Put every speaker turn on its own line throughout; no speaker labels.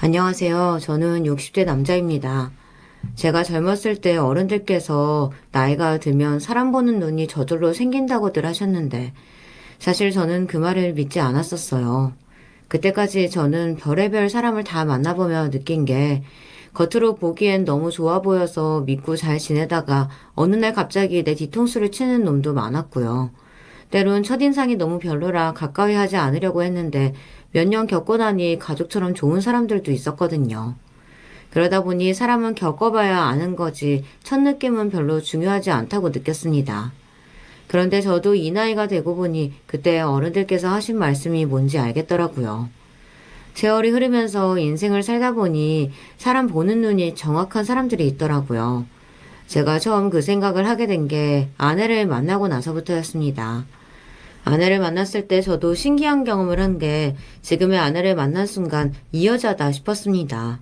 안녕하세요. 저는 60대 남자입니다. 제가 젊었을 때 어른들께서 나이가 들면 사람 보는 눈이 저절로 생긴다고들 하셨는데, 사실 저는 그 말을 믿지 않았었어요. 그때까지 저는 별의별 사람을 다 만나보며 느낀 게, 겉으로 보기엔 너무 좋아 보여서 믿고 잘 지내다가 어느 날 갑자기 내 뒤통수를 치는 놈도 많았고요. 때론 첫인상이 너무 별로라 가까이 하지 않으려고 했는데 몇 년 겪고 나니 가족처럼 좋은 사람들도 있었거든요. 그러다 보니 사람은 겪어봐야 아는 거지 첫 느낌은 별로 중요하지 않다고 느꼈습니다. 그런데 저도 이 나이가 되고 보니 그때 어른들께서 하신 말씀이 뭔지 알겠더라고요. 세월이 흐르면서 인생을 살다 보니 사람 보는 눈이 정확한 사람들이 있더라고요. 제가 처음 그 생각을 하게 된 게 아내를 만나고 나서부터였습니다. 아내를 만났을 때 저도 신기한 경험을 한 게 지금의 아내를 만난 순간 이 여자다 싶었습니다.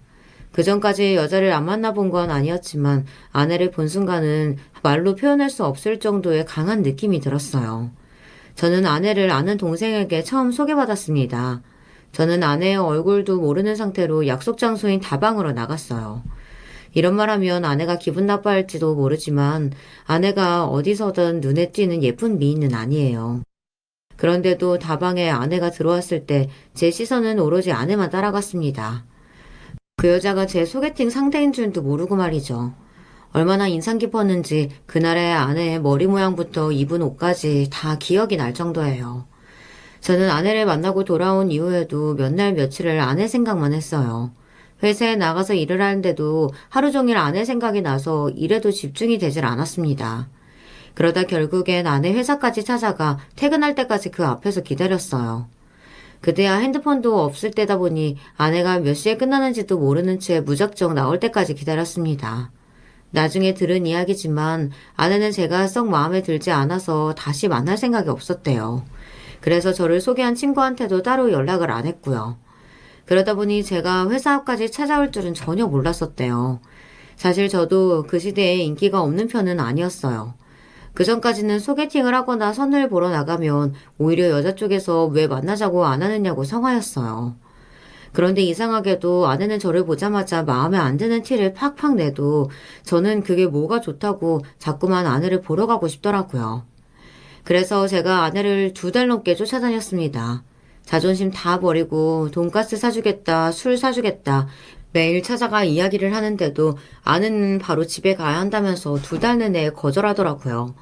그 전까지 여자를 안 만나본 건 아니었지만 아내를 본 순간은 말로 표현할 수 없을 정도의 강한 느낌이 들었어요. 저는 아내를 아는 동생에게 처음 소개받았습니다. 저는 아내의 얼굴도 모르는 상태로 약속 장소인 다방으로 나갔어요. 이런 말 하면 아내가 기분 나빠할지도 모르지만 아내가 어디서든 눈에 띄는 예쁜 미인은 아니에요. 그런데도 다방에 아내가 들어왔을 때 제 시선은 오로지 아내만 따라갔습니다. 그 여자가 제 소개팅 상대인 줄도 모르고 말이죠. 얼마나 인상 깊었는지 그날의 아내의 머리 모양부터 입은 옷까지 다 기억이 날 정도예요. 저는 아내를 만나고 돌아온 이후에도 몇 날 며칠을 아내 생각만 했어요. 회사에 나가서 일을 하는데도 하루 종일 아내 생각이 나서 일에도 집중이 되질 않았습니다. 그러다 결국엔 아내 회사까지 찾아가 퇴근할 때까지 그 앞에서 기다렸어요. 그때야 핸드폰도 없을 때다 보니 아내가 몇 시에 끝나는지도 모르는 채 무작정 나올 때까지 기다렸습니다. 나중에 들은 이야기지만 아내는 제가 썩 마음에 들지 않아서 다시 만날 생각이 없었대요. 그래서 저를 소개한 친구한테도 따로 연락을 안 했고요. 그러다 보니 제가 회사 앞까지 찾아올 줄은 전혀 몰랐었대요. 사실 저도 그 시대에 인기가 없는 편은 아니었어요. 그 전까지는 소개팅을 하거나 선을 보러 나가면 오히려 여자 쪽에서 왜 만나자고 안 하느냐고 성화였어요. 그런데 이상하게도 아내는 저를 보자마자 마음에 안 드는 티를 팍팍 내도 저는 그게 뭐가 좋다고 자꾸만 아내를 보러 가고 싶더라고요. 그래서 제가 아내를 2달 넘게 쫓아다녔습니다. 자존심 다 버리고 돈가스 사주겠다, 술 사주겠다, 매일 찾아가 이야기를 하는데도 아내는 바로 집에 가야 한다면서 2달 내내 거절하더라고요.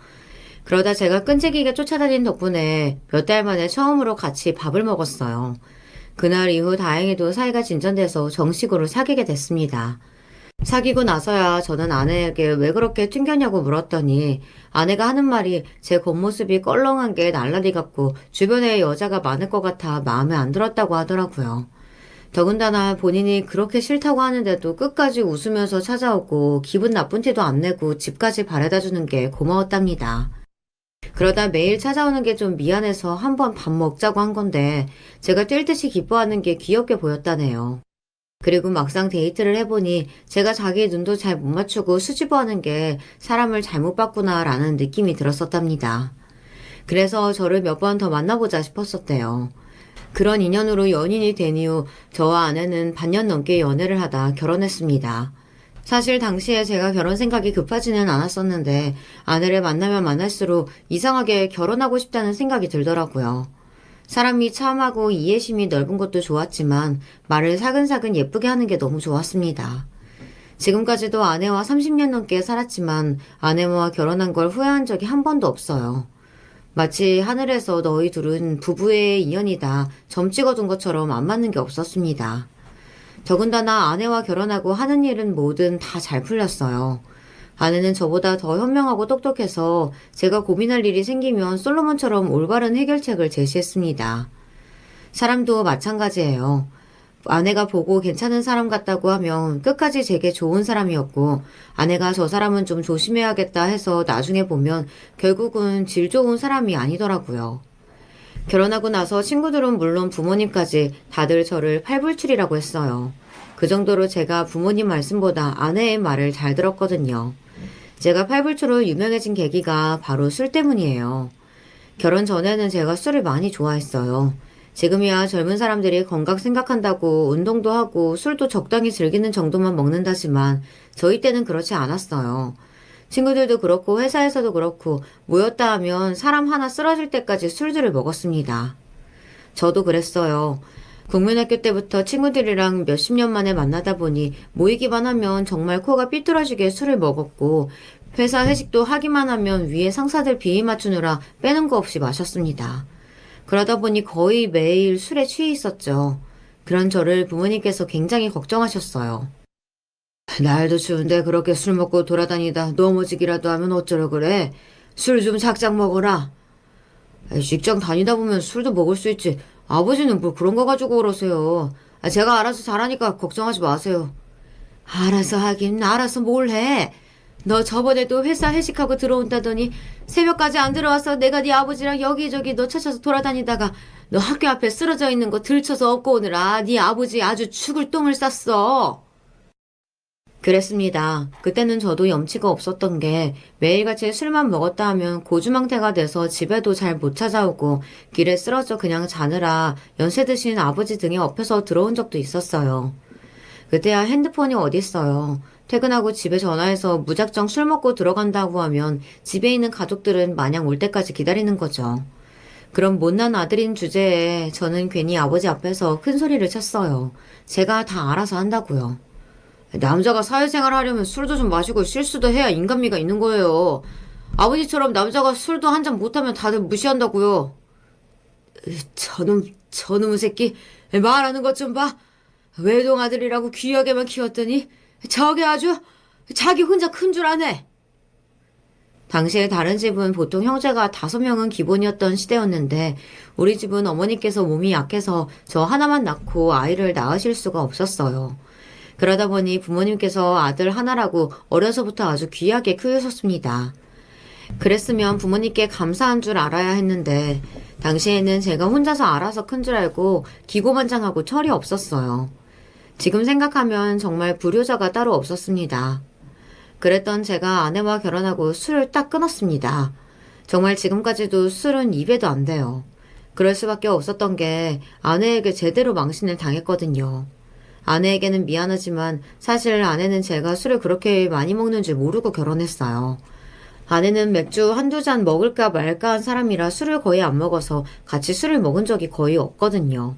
그러다 제가 끈질기게 쫓아다닌 덕분에 몇 달 만에 처음으로 같이 밥을 먹었어요. 그날 이후 다행히도 사이가 진전돼서 정식으로 사귀게 됐습니다. 사귀고 나서야 저는 아내에게 왜 그렇게 튕겼냐고 물었더니 아내가 하는 말이 제 겉모습이 껄렁한 게 날라리 같고 주변에 여자가 많을 것 같아 마음에 안 들었다고 하더라고요. 더군다나 본인이 그렇게 싫다고 하는데도 끝까지 웃으면서 찾아오고 기분 나쁜 티도 안 내고 집까지 바래다 주는 게 고마웠답니다. 그러다 매일 찾아오는 게 좀 미안해서 한번 밥 먹자고 한 건데 제가 뛸 듯이 기뻐하는 게 귀엽게 보였다네요. 그리고 막상 데이트를 해보니 제가 자기 눈도 잘 못 맞추고 수줍어하는 게 사람을 잘못 봤구나라는 느낌이 들었었답니다. 그래서 저를 몇 번 더 만나보자 싶었었대요. 그런 인연으로 연인이 된 이후 저와 아내는 반년 넘게 연애를 하다 결혼했습니다. 사실 당시에 제가 결혼 생각이 급하지는 않았었는데 아내를 만나면 만날수록 이상하게 결혼하고 싶다는 생각이 들더라고요. 사람이 참하고 이해심이 넓은 것도 좋았지만 말을 사근사근 예쁘게 하는 게 너무 좋았습니다. 지금까지도 아내와 30년 넘게 살았지만 아내와 결혼한 걸 후회한 적이 한 번도 없어요. 마치 하늘에서 너희 둘은 부부의 인연이다 점 찍어둔 것처럼 안 맞는 게 없었습니다. 더군다나 아내와 결혼하고 하는 일은 뭐든 다 잘 풀렸어요. 아내는 저보다 더 현명하고 똑똑해서 제가 고민할 일이 생기면 솔로몬처럼 올바른 해결책을 제시했습니다. 사람도 마찬가지예요. 아내가 보고 괜찮은 사람 같다고 하면 끝까지 제게 좋은 사람이었고 아내가 저 사람은 좀 조심해야겠다 해서 나중에 보면 결국은 질 좋은 사람이 아니더라고요. 결혼하고 나서 친구들은 물론 부모님까지 다들 저를 팔불출이라고 했어요. 그 정도로 제가 부모님 말씀보다 아내의 말을 잘 들었거든요. 제가 팔불출로 유명해진 계기가 바로 술 때문이에요. 결혼 전에는 제가 술을 많이 좋아했어요. 지금이야 젊은 사람들이 건강 생각한다고 운동도 하고 술도 적당히 즐기는 정도만 먹는다지만 저희 때는 그렇지 않았어요. 친구들도 그렇고 회사에서도 그렇고 모였다 하면 사람 하나 쓰러질 때까지 술들을 먹었습니다. 저도 그랬어요. 국민학교 때부터 친구들이랑 몇십 년 만에 만나다 보니 모이기만 하면 정말 코가 삐뚤어지게 술을 먹었고 회사 회식도 하기만 하면 위에 상사들 비위 맞추느라 빼는 거 없이 마셨습니다. 그러다 보니 거의 매일 술에 취해 있었죠. 그런 저를 부모님께서 굉장히 걱정하셨어요. 날도 추운데 그렇게 술 먹고 돌아다니다 넘어지기라도 하면 어쩌려 그래? 술 좀 작작 먹어라. 직장 다니다 보면 술도 먹을 수 있지. 아버지는 뭘 그런 거 가지고 그러세요. 제가 알아서 잘하니까 걱정하지 마세요. 알아서 하긴 알아서 뭘 해. 너 저번에도 회사 회식하고 들어온다더니 새벽까지 안 들어와서 내가 네 아버지랑 여기저기 너 찾아서 돌아다니다가 너 학교 앞에 쓰러져 있는 거 들쳐서 업고 오느라 네 아버지 아주 죽을 똥을 쌌어. 그랬습니다. 그때는 저도 염치가 없었던 게 매일같이 술만 먹었다 하면 고주망태가 돼서 집에도 잘 못 찾아오고 길에 쓰러져 그냥 자느라 연세 드신 아버지 등에 업혀서 들어온 적도 있었어요. 그때야 핸드폰이 어딨어요. 퇴근하고 집에 전화해서 무작정 술 먹고 들어간다고 하면 집에 있는 가족들은 마냥 올 때까지 기다리는 거죠. 그런 못난 아들인 주제에 저는 괜히 아버지 앞에서 큰 소리를 쳤어요. 제가 다 알아서 한다고요. 남자가 사회생활 하려면 술도 좀 마시고 실수도 해야 인간미가 있는 거예요. 아버지처럼 남자가 술도 한 잔 못하면 다들 무시한다고요. 저놈의 새끼 말하는 것 좀 봐. 외동 아들이라고 귀하게만 키웠더니 저게 아주 자기 혼자 큰 줄 아네. 당시에 다른 집은 보통 형제가 5명은 기본이었던 시대였는데 우리 집은 어머니께서 몸이 약해서 저 하나만 낳고 아이를 낳으실 수가 없었어요. 그러다 보니 부모님께서 아들 하나라고 어려서부터 아주 귀하게 키우셨습니다. 그랬으면 부모님께 감사한 줄 알아야 했는데 당시에는 제가 혼자서 알아서 큰 줄 알고 기고만장하고 철이 없었어요. 지금 생각하면 정말 불효자가 따로 없었습니다. 그랬던 제가 아내와 결혼하고 술을 딱 끊었습니다. 정말 지금까지도 술은 입에도 안 돼요. 그럴 수밖에 없었던 게 아내에게 제대로 망신을 당했거든요. 아내에게는 미안하지만 사실 아내는 제가 술을 그렇게 많이 먹는 줄 모르고 결혼했어요. 아내는 맥주 한두 잔 먹을까 말까 한 사람이라 술을 거의 안 먹어서 같이 술을 먹은 적이 거의 없거든요.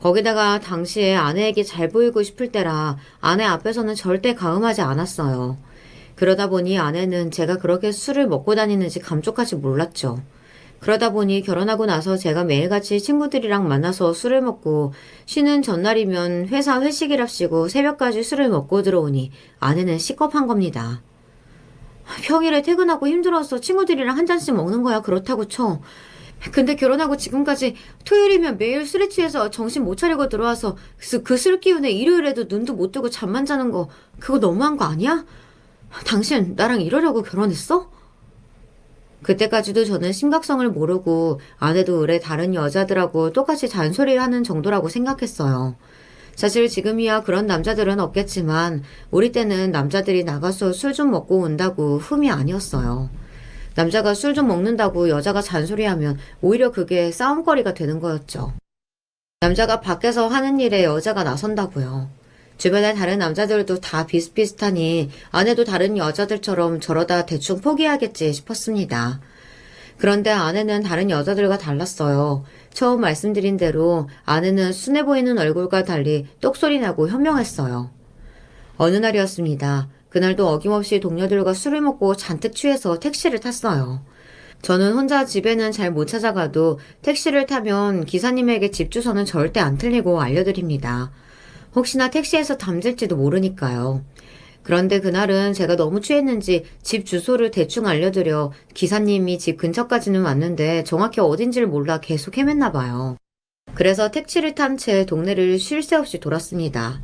거기다가 당시에 아내에게 잘 보이고 싶을 때라 아내 앞에서는 절대 가음하지 않았어요. 그러다 보니 아내는 제가 그렇게 술을 먹고 다니는지 감쪽같이 몰랐죠. 그러다 보니 결혼하고 나서 제가 매일같이 친구들이랑 만나서 술을 먹고 쉬는 전날이면 회사 회식이랍시고 새벽까지 술을 먹고 들어오니 아내는 시겁한 겁니다. 평일에 퇴근하고 힘들어서 친구들이랑 한 잔씩 먹는 거야 그렇다고 쳐. 근데 결혼하고 지금까지 토요일이면 매일 술에 취해서 정신 못 차리고 들어와서 그 술 기운에 일요일에도 눈도 못 뜨고 잠만 자는 거 그거 너무한 거 아니야? 당신 나랑 이러려고 결혼했어? 그때까지도 저는 심각성을 모르고 아내도 의뢰 다른 여자들하고 똑같이 잔소리를 하는 정도라고 생각했어요. 사실 지금이야 그런 남자들은 없겠지만 우리 때는 남자들이 나가서 술 좀 먹고 온다고 흠이 아니었어요. 남자가 술 좀 먹는다고 여자가 잔소리하면 오히려 그게 싸움거리가 되는 거였죠. 남자가 밖에서 하는 일에 여자가 나선다고요. 주변의 다른 남자들도 다 비슷비슷하니 아내도 다른 여자들처럼 저러다 대충 포기하겠지 싶었습니다. 그런데 아내는 다른 여자들과 달랐어요. 처음 말씀드린 대로 아내는 순해 보이는 얼굴과 달리 똑소리 나고 현명했어요. 어느 날이었습니다. 그날도 어김없이 동료들과 술을 먹고 잔뜩 취해서 택시를 탔어요. 저는 혼자 집에는 잘 못 찾아가도 택시를 타면 기사님에게 집 주소는 절대 안 틀리고 알려드립니다. 혹시나 택시에서 잠들지도 모르니까요. 그런데 그날은 제가 너무 취했는지 집 주소를 대충 알려드려 기사님이 집 근처까지는 왔는데 정확히 어딘지를 몰라 계속 헤맸나 봐요. 그래서 택시를 탄 채 동네를 쉴 새 없이 돌았습니다.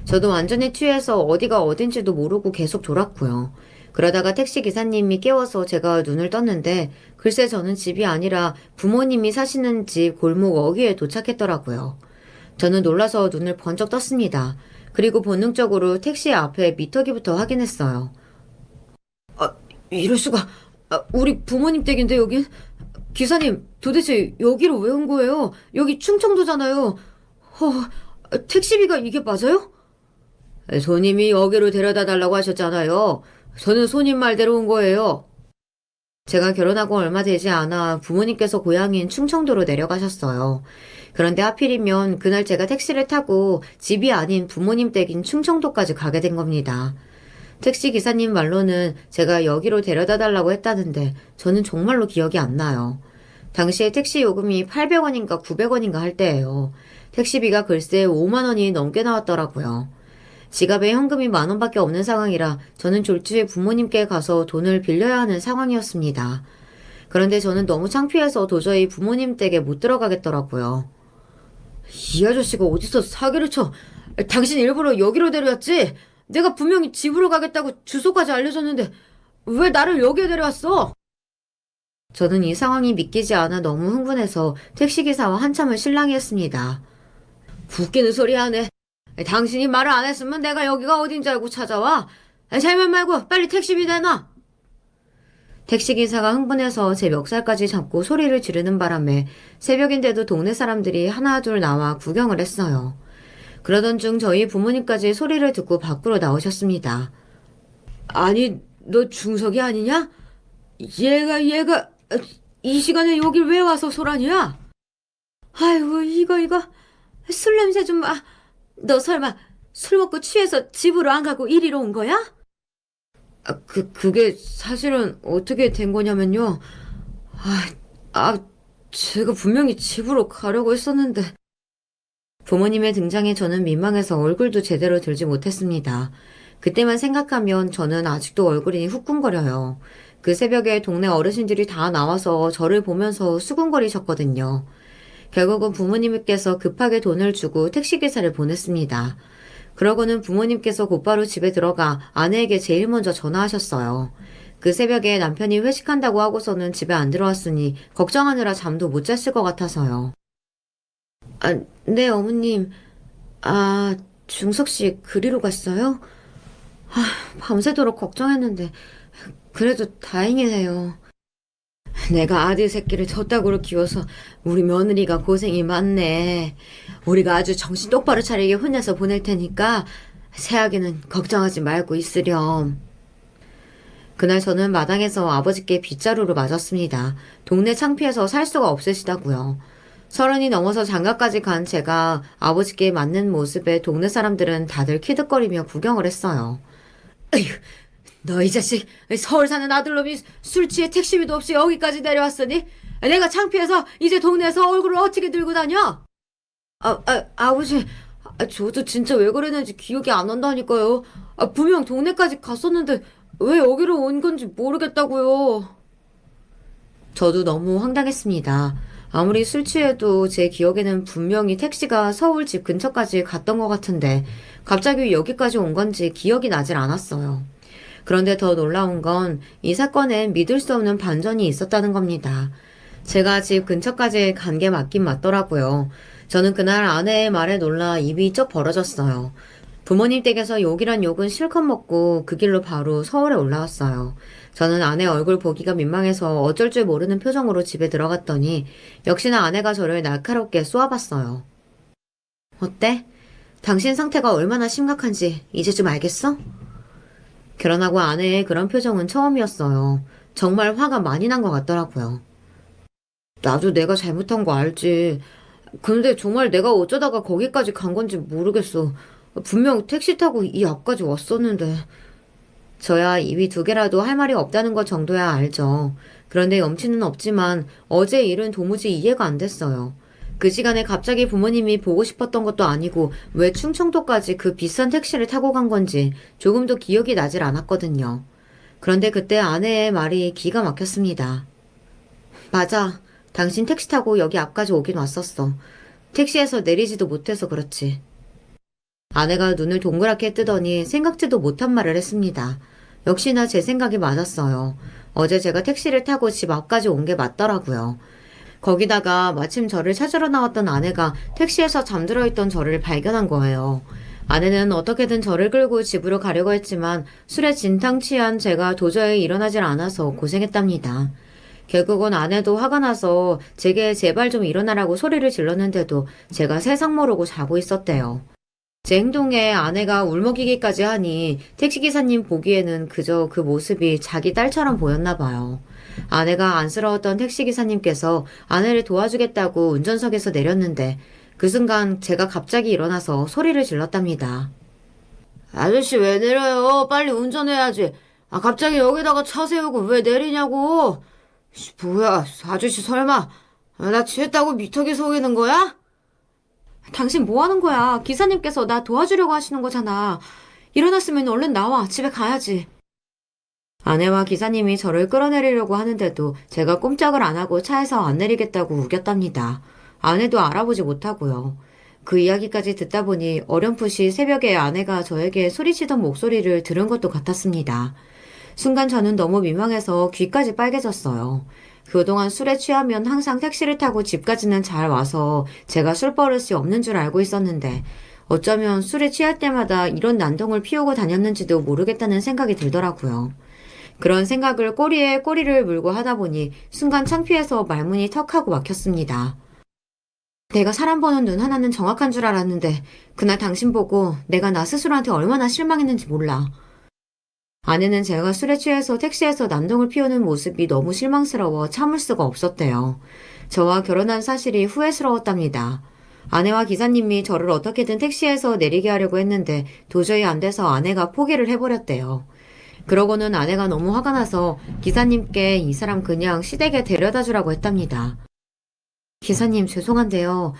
저도 완전히 취해서 어디가 어딘지도 모르고 계속 돌았고요. 그러다가 택시 기사님이 깨워서 제가 눈을 떴는데 글쎄 저는 집이 아니라 부모님이 사시는 집 골목 어귀에 도착했더라고요. 저는 놀라서 눈을 번쩍 떴습니다. 그리고 본능적으로 택시 앞에 미터기부터 확인했어요. 이럴 수가. 우리 부모님 댁인데 여긴? 기사님, 도대체 여기로 왜 온 거예요? 여기 충청도잖아요. 택시비가 이게 맞아요? 손님이 여기로 데려다 달라고 하셨잖아요. 저는 손님 말대로 온 거예요. 제가 결혼하고 얼마 되지 않아 부모님께서 고향인 충청도로 내려가셨어요. 그런데 하필이면 그날 제가 택시를 타고 집이 아닌 부모님 댁인 충청도까지 가게 된 겁니다. 택시 기사님 말로는 제가 여기로 데려다 달라고 했다는데 저는 정말로 기억이 안 나요. 당시에 택시 요금이 800원인가 900원인가 할 때예요. 택시비가 글쎄 5만 원이 넘게 나왔더라고요. 지갑에 현금이 10,000원밖에 없는 상황이라 저는 졸지에 부모님께 가서 돈을 빌려야 하는 상황이었습니다. 그런데 저는 너무 창피해서 도저히 부모님 댁에 못 들어가겠더라고요. 이 아저씨가 어디서 사기를 쳐? 당신 일부러 여기로 데려왔지? 내가 분명히 집으로 가겠다고 주소까지 알려줬는데 왜 나를 여기에 데려왔어? 저는 이 상황이 믿기지 않아 너무 흥분해서 택시기사와 한참을 실랑이했습니다. 웃기는 소리 하네. 당신이 말을 안 했으면 내가 여기가 어딘 줄 알고 찾아와? 잘말 말고 빨리 택시비 내놔. 택시기사가 흥분해서 제 멱살까지 잡고 소리를 지르는 바람에 새벽인데도 동네 사람들이 하나둘 나와 구경을 했어요. 그러던 중 저희 부모님까지 소리를 듣고 밖으로 나오셨습니다. 아니, 너 중석이 아니냐? 얘가 이 시간에 여길 왜 와서 소란이야? 아이고, 이거 술 냄새 좀 마. 너 설마 술 먹고 취해서 집으로 안 가고 이리로 온 거야? 그게 사실은 어떻게 된 거냐면요. 제가 분명히 집으로 가려고 했었는데. 부모님의 등장에 저는 민망해서 얼굴도 제대로 들지 못했습니다. 그때만 생각하면 저는 아직도 얼굴이 후끈거려요. 그 새벽에 동네 어르신들이 다 나와서 저를 보면서 수군거리셨거든요. 결국은 부모님께서 급하게 돈을 주고 택시기사를 보냈습니다. 그러고는 부모님께서 곧바로 집에 들어가 아내에게 제일 먼저 전화하셨어요. 그 새벽에 남편이 회식한다고 하고서는 집에 안 들어왔으니 걱정하느라 잠도 못 잤을 것 같아서요. 네, 어머님. 중석 씨 그리로 갔어요? 밤새도록 걱정했는데 그래도 다행이네요. 내가 아들 새끼를 저따구로 키워서 우리 며느리가 고생이 많네. 우리가 아주 정신 똑바로 차리게 혼내서 보낼 테니까 새아기는 걱정하지 말고 있으렴. 그날 저는 마당에서 아버지께 빗자루로 맞았습니다. 동네 창피해서 살 수가 없으시다고요. 30이 넘어서 장가까지 간 제가 아버지께 맞는 모습에 동네 사람들은 다들 키득거리며 구경을 했어요. 에휴, 너 이 자식 서울 사는 아들놈이 술 취해 택시비도 없이 여기까지 내려왔으니 내가 창피해서 이제 동네에서 얼굴을 어떻게 들고 다녀? 아버지, 저도 진짜 왜 그랬는지 기억이 안 난다니까요. 분명 동네까지 갔었는데 왜 여기로 온 건지 모르겠다고요. 저도 너무 황당했습니다. 아무리 술 취해도 제 기억에는 분명히 택시가 서울 집 근처까지 갔던 것 같은데 갑자기 여기까지 온 건지 기억이 나질 않았어요. 그런데 더 놀라운 건 이 사건엔 믿을 수 없는 반전이 있었다는 겁니다. 제가 집 근처까지 간 게 맞긴 맞더라고요. 저는 그날 아내의 말에 놀라 입이 쩍 벌어졌어요. 부모님 댁에서 욕이란 욕은 실컷 먹고 그 길로 바로 서울에 올라왔어요. 저는 아내 얼굴 보기가 민망해서 어쩔 줄 모르는 표정으로 집에 들어갔더니 역시나 아내가 저를 날카롭게 쏘아봤어요. 어때? 당신 상태가 얼마나 심각한지 이제 좀 알겠어? 결혼하고 아내의 그런 표정은 처음이었어요. 정말 화가 많이 난 것 같더라고요. 나도 내가 잘못한 거 알지. 근데 정말 내가 어쩌다가 거기까지 간 건지 모르겠어. 분명 택시 타고 이 앞까지 왔었는데. 저야 입이 2개라도 할 말이 없다는 것 정도야 알죠. 그런데 염치는 없지만 어제 일은 도무지 이해가 안 됐어요. 그 시간에 갑자기 부모님이 보고 싶었던 것도 아니고 왜 충청도까지 그 비싼 택시를 타고 간 건지 조금도 기억이 나질 않았거든요. 그런데 그때 아내의 말이 기가 막혔습니다. 맞아. 당신 택시 타고 여기 앞까지 오긴 왔었어. 택시에서 내리지도 못해서 그렇지. 아내가 눈을 동그랗게 뜨더니 생각지도 못한 말을 했습니다. 역시나 제 생각이 맞았어요. 어제 제가 택시를 타고 집 앞까지 온 게 맞더라고요. 거기다가 마침 저를 찾으러 나왔던 아내가 택시에서 잠들어 있던 저를 발견한 거예요. 아내는 어떻게든 저를 끌고 집으로 가려고 했지만 술에 진탕 취한 제가 도저히 일어나질 않아서 고생했답니다. 결국은 아내도 화가 나서 제게 제발 좀 일어나라고 소리를 질렀는데도 제가 세상 모르고 자고 있었대요. 제 행동에 아내가 울먹이기까지 하니 택시기사님 보기에는 그저 그 모습이 자기 딸처럼 보였나 봐요. 아내가 안쓰러웠던 택시기사님께서 아내를 도와주겠다고 운전석에서 내렸는데 그 순간 제가 갑자기 일어나서 소리를 질렀답니다. 아저씨 왜 내려요? 빨리 운전해야지. 갑자기 여기다가 차 세우고 왜 내리냐고. 뭐야, 아저씨 설마 나 취했다고 미터기 속이는 거야? 당신 뭐 하는 거야? 기사님께서 나 도와주려고 하시는 거잖아. 일어났으면 얼른 나와. 집에 가야지. 아내와 기사님이 저를 끌어내리려고 하는데도 제가 꼼짝을 안 하고 차에서 안 내리겠다고 우겼답니다. 아내도 알아보지 못하고요. 그 이야기까지 듣다 보니 어렴풋이 새벽에 아내가 저에게 소리치던 목소리를 들은 것도 같았습니다. 순간 저는 너무 민망해서 귀까지 빨개졌어요. 그동안 술에 취하면 항상 택시를 타고 집까지는 잘 와서 제가 술버릇이 없는 줄 알고 있었는데 어쩌면 술에 취할 때마다 이런 난동을 피우고 다녔는지도 모르겠다는 생각이 들더라고요. 그런 생각을 꼬리에 꼬리를 물고 하다 보니 순간 창피해서 말문이 턱하고 막혔습니다. 내가 사람 보는 눈 하나는 정확한 줄 알았는데 그날 당신 보고 내가 나 스스로한테 얼마나 실망했는지 몰라. 아내는 제가 술에 취해서 택시에서 난동을 피우는 모습이 너무 실망스러워 참을 수가 없었대요. 저와 결혼한 사실이 후회스러웠답니다. 아내와 기사님이 저를 어떻게든 택시에서 내리게 하려고 했는데 도저히 안 돼서 아내가 포기를 해버렸대요. 그러고는 아내가 너무 화가 나서 기사님께 이 사람 그냥 시댁에 데려다 주라고 했답니다. 기사님 죄송한데요.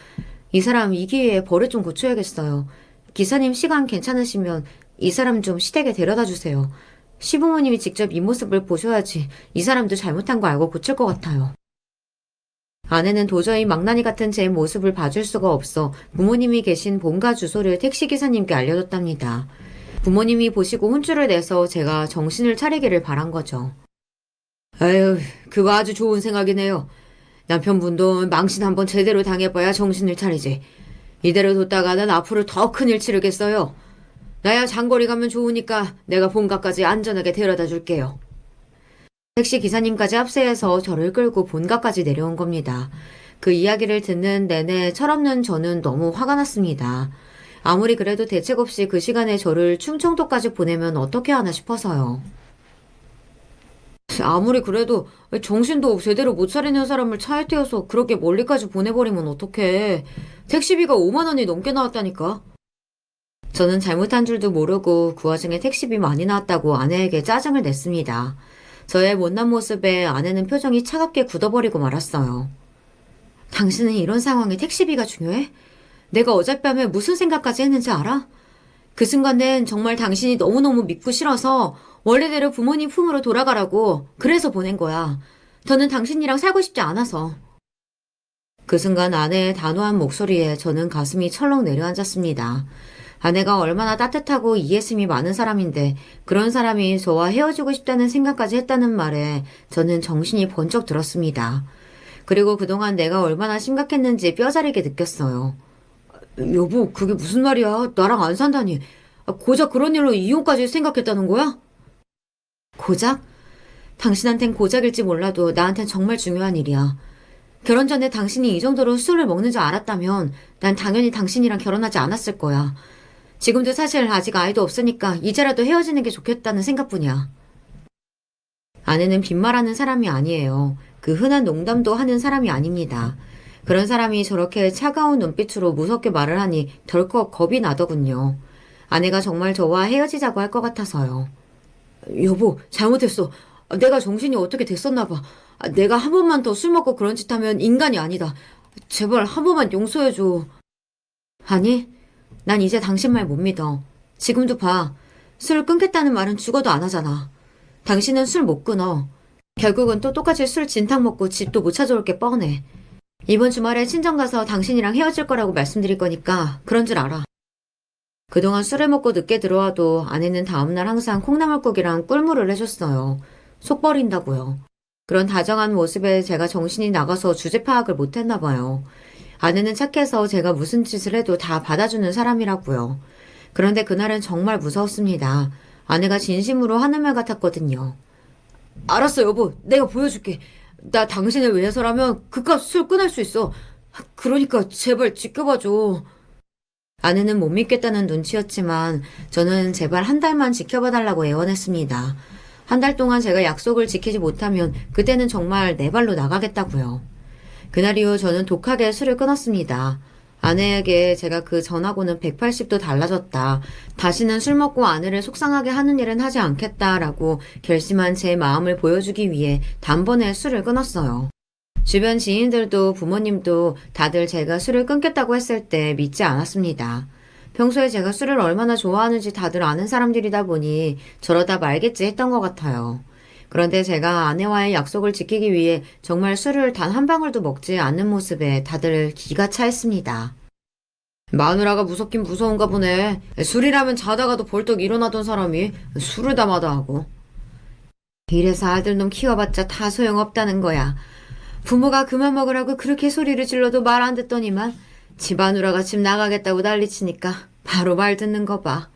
이 사람 이 기회에 버릇 좀 고쳐야겠어요. 기사님 시간 괜찮으시면 이 사람 좀 시댁에 데려다 주세요. 시부모님이 직접 이 모습을 보셔야지 이 사람도 잘못한 거 알고 고칠 것 같아요. 아내는 도저히 망나니 같은 제 모습을 봐줄 수가 없어 부모님이 계신 본가 주소를 택시기사님께 알려줬답니다. 부모님이 보시고 혼쭐을 내서 제가 정신을 차리기를 바란 거죠. 아유, 그거 아주 좋은 생각이네요. 남편분도 망신 한번 제대로 당해봐야 정신을 차리지. 이대로 뒀다가는 앞으로 더 큰일 치르겠어요. 나야 장거리 가면 좋으니까 내가 본가까지 안전하게 데려다 줄게요. 택시 기사님까지 합세해서 저를 끌고 본가까지 내려온 겁니다. 그 이야기를 듣는 내내 철없는 저는 너무 화가 났습니다. 아무리 그래도 대책 없이 그 시간에 저를 충청도까지 보내면 어떻게 하나 싶어서요. 아무리 그래도 정신도 제대로 못 차리는 사람을 차에 태워서 그렇게 멀리까지 보내버리면 어떡해. 택시비가 5만 원이 넘게 나왔다니까. 저는 잘못한 줄도 모르고 그 와중에 택시비 많이 나왔다고 아내에게 짜증을 냈습니다. 저의 못난 모습에 아내는 표정이 차갑게 굳어버리고 말았어요. 당신은 이런 상황에 택시비가 중요해? 내가 어젯밤에 무슨 생각까지 했는지 알아? 그 순간 낸 정말 당신이 너무너무 믿고 싫어서 원래대로 부모님 품으로 돌아가라고 그래서 보낸 거야. 더는 당신이랑 살고 싶지 않아서. 그 순간 아내의 단호한 목소리에 저는 가슴이 철렁 내려앉았습니다. 아내가 얼마나 따뜻하고 이해심이 많은 사람인데 그런 사람이 저와 헤어지고 싶다는 생각까지 했다는 말에 저는 정신이 번쩍 들었습니다. 그리고 그동안 내가 얼마나 심각했는지 뼈저리게 느꼈어요. 여보, 그게 무슨 말이야? 나랑 안 산다니. 고작 그런 일로 이혼까지 생각했다는 거야? 고작? 당신한텐 고작일지 몰라도 나한텐 정말 중요한 일이야. 결혼 전에 당신이 이 정도로 술을 먹는 줄 알았다면 난 당연히 당신이랑 결혼하지 않았을 거야. 지금도 사실 아직 아이도 없으니까 이제라도 헤어지는 게 좋겠다는 생각뿐이야. 아내는 빈말하는 사람이 아니에요. 그 흔한 농담도 하는 사람이 아닙니다. 그런 사람이 저렇게 차가운 눈빛으로 무섭게 말을 하니 덜컥 겁이 나더군요. 아내가 정말 저와 헤어지자고 할 것 같아서요. 여보, 잘못했어. 내가 정신이 어떻게 됐었나 봐. 내가 한 번만 더 술 먹고 그런 짓 하면 인간이 아니다. 제발 한 번만 용서해줘. 아니, 난 이제 당신 말 못 믿어. 지금도 봐. 술 끊겠다는 말은 죽어도 안 하잖아. 당신은 술 못 끊어. 결국은 또 똑같이 술 진탕 먹고 집도 못 찾아올 게 뻔해. 이번 주말에 친정 가서 당신이랑 헤어질 거라고 말씀드릴 거니까 그런 줄 알아. 그동안 술을 먹고 늦게 들어와도 아내는 다음날 항상 콩나물국이랑 꿀물을 해줬어요. 속 버린다고요. 그런 다정한 모습에 제가 정신이 나가서 주제 파악을 못했나 봐요. 아내는 착해서 제가 무슨 짓을 해도 다 받아주는 사람이라고요. 그런데 그날은 정말 무서웠습니다. 아내가 진심으로 하는 말 같았거든요. 알았어, 여보. 내가 보여줄게. 나 당신을 위해서라면 그깟 술 끊을 수 있어. 그러니까 제발 지켜봐줘. 아내는 못 믿겠다는 눈치였지만 저는 제발 한 달만 지켜봐달라고 애원했습니다. 한 달 동안 제가 약속을 지키지 못하면 그때는 정말 내 발로 나가겠다고요. 그날 이후 저는 독하게 술을 끊었습니다. 아내에게 제가 그 전하고는 180도 달라졌다. 다시는 술 먹고 아내를 속상하게 하는 일은 하지 않겠다라고 결심한 제 마음을 보여주기 위해 단번에 술을 끊었어요. 주변 지인들도 부모님도 다들 제가 술을 끊겠다고 했을 때 믿지 않았습니다. 평소에 제가 술을 얼마나 좋아하는지 다들 아는 사람들이다 보니 저러다 말겠지 했던 것 같아요. 그런데 제가 아내와의 약속을 지키기 위해 정말 술을 단 한 방울도 먹지 않는 모습에 다들 기가 차했습니다. 마누라가 무섭긴 무서운가 보네. 술이라면 자다가도 벌떡 일어나던 사람이 술을 다 마다하고. 이래서 아들놈 키워봤자 다 소용없다는 거야. 부모가 그만 먹으라고 그렇게 소리를 질러도 말 안 듣더니만 집안누라가 집 나가겠다고 난리치니까 바로 말 듣는 거 봐.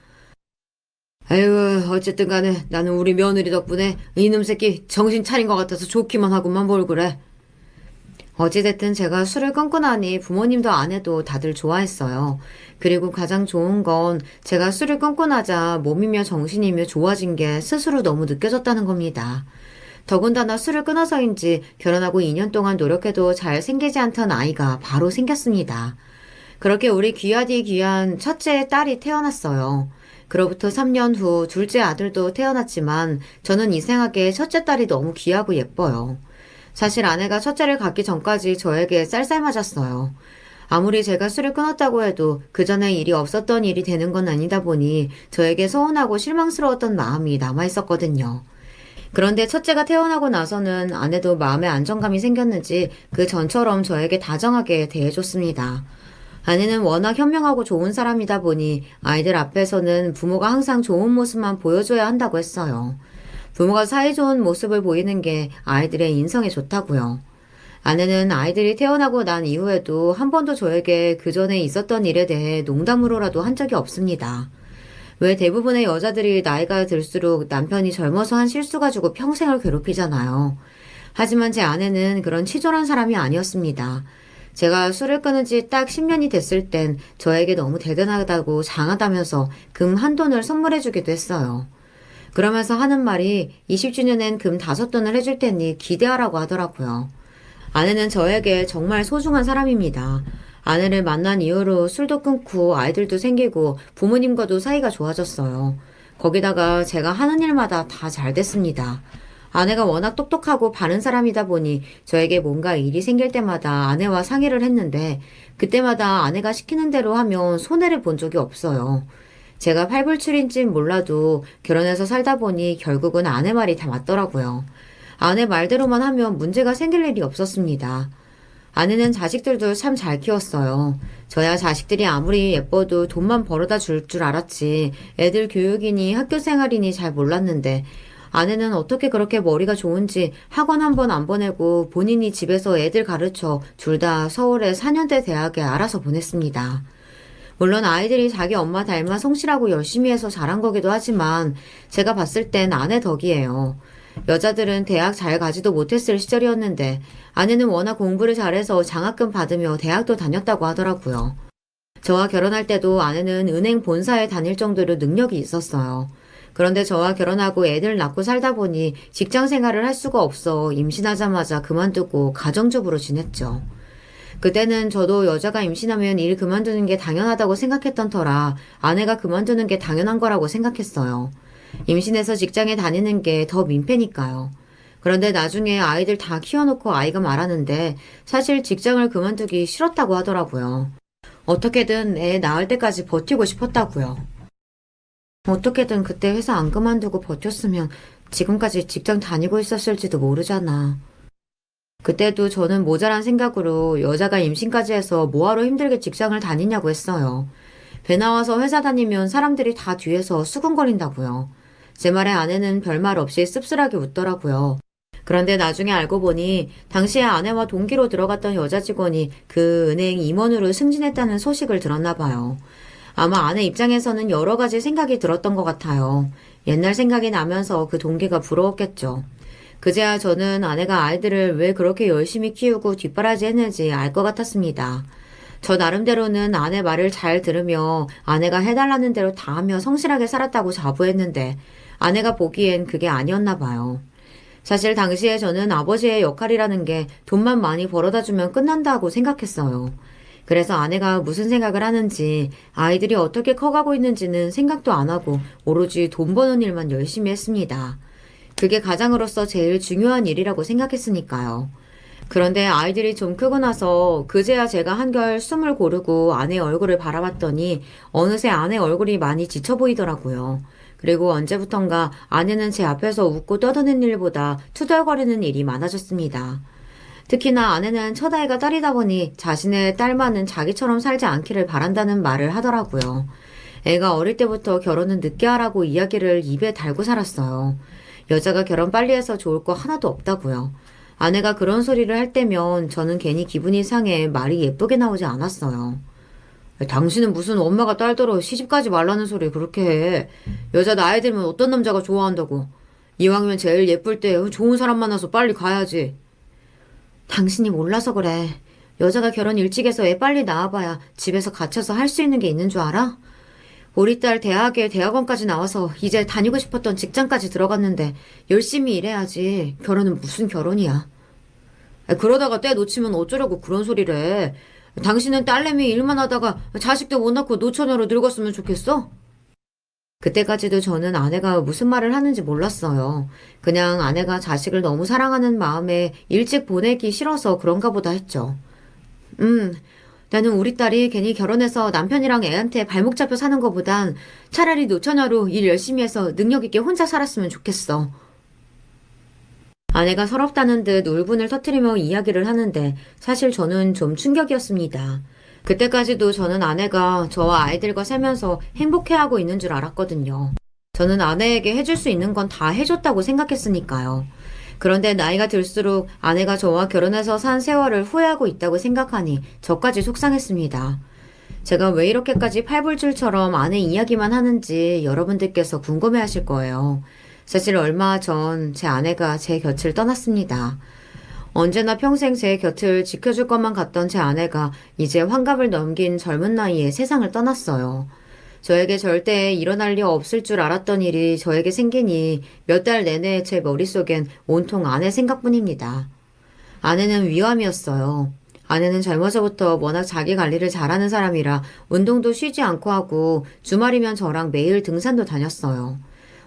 아유, 어쨌든 간에 나는 우리 며느리 덕분에 이놈 새끼 정신 차린 것 같아서 좋기만 하고만 뭘 그래. 어찌됐든 제가 술을 끊고 나니 부모님도 아내도 다들 좋아했어요. 그리고 가장 좋은 건 제가 술을 끊고 나자 몸이며 정신이며 좋아진 게 스스로 너무 느껴졌다는 겁니다. 더군다나 술을 끊어서인지 결혼하고 2년 동안 노력해도 잘 생기지 않던 아이가 바로 생겼습니다. 그렇게 우리 귀하디 귀한 첫째 딸이 태어났어요. 그로부터 3년 후 둘째 아들도 태어났지만 저는 이상하게 첫째 딸이 너무 귀하고 예뻐요. 사실 아내가 첫째를 갖기 전까지 저에게 쌀쌀맞았어요. 아무리 제가 술을 끊었다고 해도 그 전에 일이 없었던 일이 되는 건 아니다 보니 저에게 서운하고 실망스러웠던 마음이 남아있었거든요. 그런데 첫째가 태어나고 나서는 아내도 마음에 안정감이 생겼는지 그 전처럼 저에게 다정하게 대해줬습니다. 아내는 워낙 현명하고 좋은 사람이다 보니 아이들 앞에서는 부모가 항상 좋은 모습만 보여줘야 한다고 했어요. 부모가 사이좋은 모습을 보이는 게 아이들의 인성에 좋다고요. 아내는 아이들이 태어나고 난 이후에도 한 번도 저에게 그 전에 있었던 일에 대해 농담으로라도 한 적이 없습니다. 왜 대부분의 여자들이 나이가 들수록 남편이 젊어서 한 실수 가지고 평생을 괴롭히잖아요. 하지만 제 아내는 그런 치졸한 사람이 아니었습니다. 제가 술을 끊은 지 딱 10년이 됐을 땐 저에게 너무 대단하다고 장하다면서 금 한 돈을 선물해주기도 했어요. 그러면서 하는 말이 20주년엔 금 5돈을 해줄 테니 기대하라고 하더라고요. 아내는 저에게 정말 소중한 사람입니다. 아내를 만난 이후로 술도 끊고 아이들도 생기고 부모님과도 사이가 좋아졌어요. 거기다가 제가 하는 일마다 다 잘 됐습니다. 아내가 워낙 똑똑하고 바른 사람이다 보니 저에게 뭔가 일이 생길 때마다 아내와 상의를 했는데 그때마다 아내가 시키는 대로 하면 손해를 본 적이 없어요. 제가 팔불출인진 몰라도 결혼해서 살다 보니 결국은 아내 말이 다 맞더라고요. 아내 말대로만 하면 문제가 생길 일이 없었습니다. 아내는 자식들도 참 잘 키웠어요. 저야 자식들이 아무리 예뻐도 돈만 벌어다 줄 줄 알았지 애들 교육이니 학교 생활이니 잘 몰랐는데 아내는 어떻게 그렇게 머리가 좋은지 학원 한 번 안 보내고 본인이 집에서 애들 가르쳐 둘 다 서울의 4년대 대학에 알아서 보냈습니다. 물론 아이들이 자기 엄마 닮아 성실하고 열심히 해서 잘한 거기도 하지만 제가 봤을 땐 아내 덕이에요. 여자들은 대학 잘 가지도 못했을 시절이었는데 아내는 워낙 공부를 잘해서 장학금 받으며 대학도 다녔다고 하더라고요. 저와 결혼할 때도 아내는 은행 본사에 다닐 정도로 능력이 있었어요. 그런데 저와 결혼하고 애들 낳고 살다 보니 직장 생활을 할 수가 없어 임신하자마자 그만두고 가정주부로 지냈죠. 그때는 저도 여자가 임신하면 일 그만두는 게 당연하다고 생각했던 터라 아내가 그만두는 게 당연한 거라고 생각했어요. 임신해서 직장에 다니는 게 더 민폐니까요. 그런데 나중에 아이들 다 키워놓고 아이가 말하는데 사실 직장을 그만두기 싫었다고 하더라고요. 어떻게든 애 낳을 때까지 버티고 싶었다고요. 어떻게든 그때 회사 안 그만두고 버텼으면 지금까지 직장 다니고 있었을지도 모르잖아. 그때도 저는 모자란 생각으로 여자가 임신까지 해서 뭐하러 힘들게 직장을 다니냐고 했어요. 배 나와서 회사 다니면 사람들이 다 뒤에서 수근거린다고요. 제 말에 아내는 별말 없이 씁쓸하게 웃더라고요. 그런데 나중에 알고 보니 당시에 아내와 동기로 들어갔던 여자 직원이 그 은행 임원으로 승진했다는 소식을 들었나 봐요. 아마 아내 입장에서는 여러 가지 생각이 들었던 것 같아요. 옛날 생각이 나면서 그 동기가 부러웠겠죠. 그제야 저는 아내가 아이들을 왜 그렇게 열심히 키우고 뒷바라지 했는지 알 것 같았습니다. 저 나름대로는 아내 말을 잘 들으며 아내가 해달라는 대로 다 하며 성실하게 살았다고 자부했는데 아내가 보기엔 그게 아니었나 봐요. 사실 당시에 저는 아버지의 역할이라는 게 돈만 많이 벌어다 주면 끝난다고 생각했어요. 그래서 아내가 무슨 생각을 하는지 아이들이 어떻게 커가고 있는지는 생각도 안 하고 오로지 돈 버는 일만 열심히 했습니다. 그게 가장으로서 제일 중요한 일이라고 생각했으니까요. 그런데 아이들이 좀 크고 나서 그제야 제가 한결 숨을 고르고 아내 얼굴을 바라봤더니 어느새 아내 얼굴이 많이 지쳐 보이더라고요. 그리고 언제부턴가 아내는 제 앞에서 웃고 떠드는 일보다 투덜거리는 일이 많아졌습니다. 특히나 아내는 첫 아이가 딸이다 보니 자신의 딸만은 자기처럼 살지 않기를 바란다는 말을 하더라고요. 애가 어릴 때부터 결혼은 늦게 하라고 이야기를 입에 달고 살았어요. 여자가 결혼 빨리 해서 좋을 거 하나도 없다고요. 아내가 그런 소리를 할 때면 저는 괜히 기분이 상해 말이 예쁘게 나오지 않았어요. 당신은 무슨 엄마가 딸더러 시집가지 말라는 소리 그렇게 해. 여자 나이 들면 어떤 남자가 좋아한다고. 이왕이면 제일 예쁠 때 좋은 사람 만나서 빨리 가야지. 당신이 몰라서 그래. 여자가 결혼 일찍 해서 애 빨리 낳아봐야 집에서 갇혀서 할 수 있는 게 있는 줄 알아? 우리 딸 대학에 대학원까지 나와서 이제 다니고 싶었던 직장까지 들어갔는데 열심히 일해야지. 결혼은 무슨 결혼이야. 그러다가 때 놓치면 어쩌려고 그런 소리를 해. 당신은 딸내미 일만 하다가 자식도 못 낳고 노처녀로 늙었으면 좋겠어? 그때까지도 저는 아내가 무슨 말을 하는지 몰랐어요. 그냥 아내가 자식을 너무 사랑하는 마음에 일찍 보내기 싫어서 그런가 보다 했죠. 음, 나는 우리 딸이 괜히 결혼해서 남편이랑 애한테 발목 잡혀 사는 것보단 차라리 노처녀로 일 열심히 해서 능력 있게 혼자 살았으면 좋겠어. 아내가 서럽다는 듯 울분을 터뜨리며 이야기를 하는데 사실 저는 좀 충격이었습니다. 그때까지도 저는 아내가 저와 아이들과 살면서 행복해하고 있는 줄 알았거든요. 저는 아내에게 해줄 수 있는 건 다 해줬다고 생각했으니까요. 그런데 나이가 들수록 아내가 저와 결혼해서 산 세월을 후회하고 있다고 생각하니 저까지 속상했습니다. 제가 왜 이렇게까지 팔불출처럼 아내 이야기만 하는지 여러분들께서 궁금해 하실 거예요. 사실 얼마 전 제 아내가 제 곁을 떠났습니다. 언제나 평생 제 곁을 지켜줄 것만 같던 제 아내가 이제 환갑을 넘긴 젊은 나이에 세상을 떠났어요. 저에게 절대 일어날 리 없을 줄 알았던 일이 저에게 생기니 몇 달 내내 제 머릿속엔 온통 아내 생각뿐입니다. 아내는 위암이었어요. 아내는 젊어서부터 워낙 자기 관리를 잘하는 사람이라 운동도 쉬지 않고 하고 주말이면 저랑 매일 등산도 다녔어요.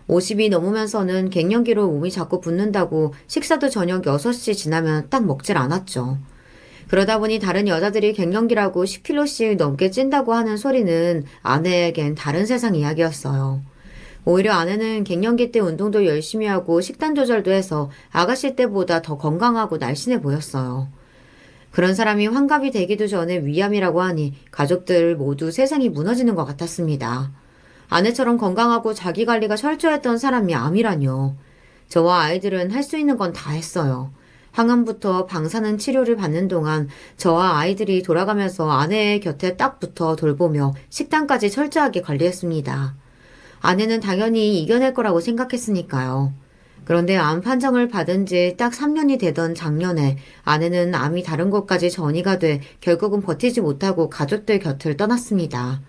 50이 넘으면서는 갱년기로 몸이 자꾸 붓는다고 식사도 저녁 6시 지나면 딱 먹질 않았죠. 그러다 보니 다른 여자들이 갱년기라고 10kg씩 넘게 찐다고 하는 소리는 아내에겐 다른 세상 이야기였어요. 오히려 아내는 갱년기 때 운동도 열심히 하고 식단 조절도 해서 아가씨 때보다 더 건강하고 날씬해 보였어요. 그런 사람이 환갑이 되기도 전에 위암이라고 하니 가족들 모두 세상이 무너지는 것 같았습니다. 아내처럼 건강하고 자기 관리가 철저했던 사람이 암이라뇨. 저와 아이들은 할 수 있는 건 다 했어요. 항암부터 방사능 치료를 받는 동안 저와 아이들이 돌아가면서 아내의 곁에 딱 붙어 돌보며 식단까지 철저하게 관리했습니다. 아내는 당연히 이겨낼 거라고 생각했으니까요. 그런데 암 판정을 받은 지 딱 3년이 되던 작년에 아내는 암이 다른 곳까지 전이가 돼 결국은 버티지 못하고 가족들 곁을 떠났습니다.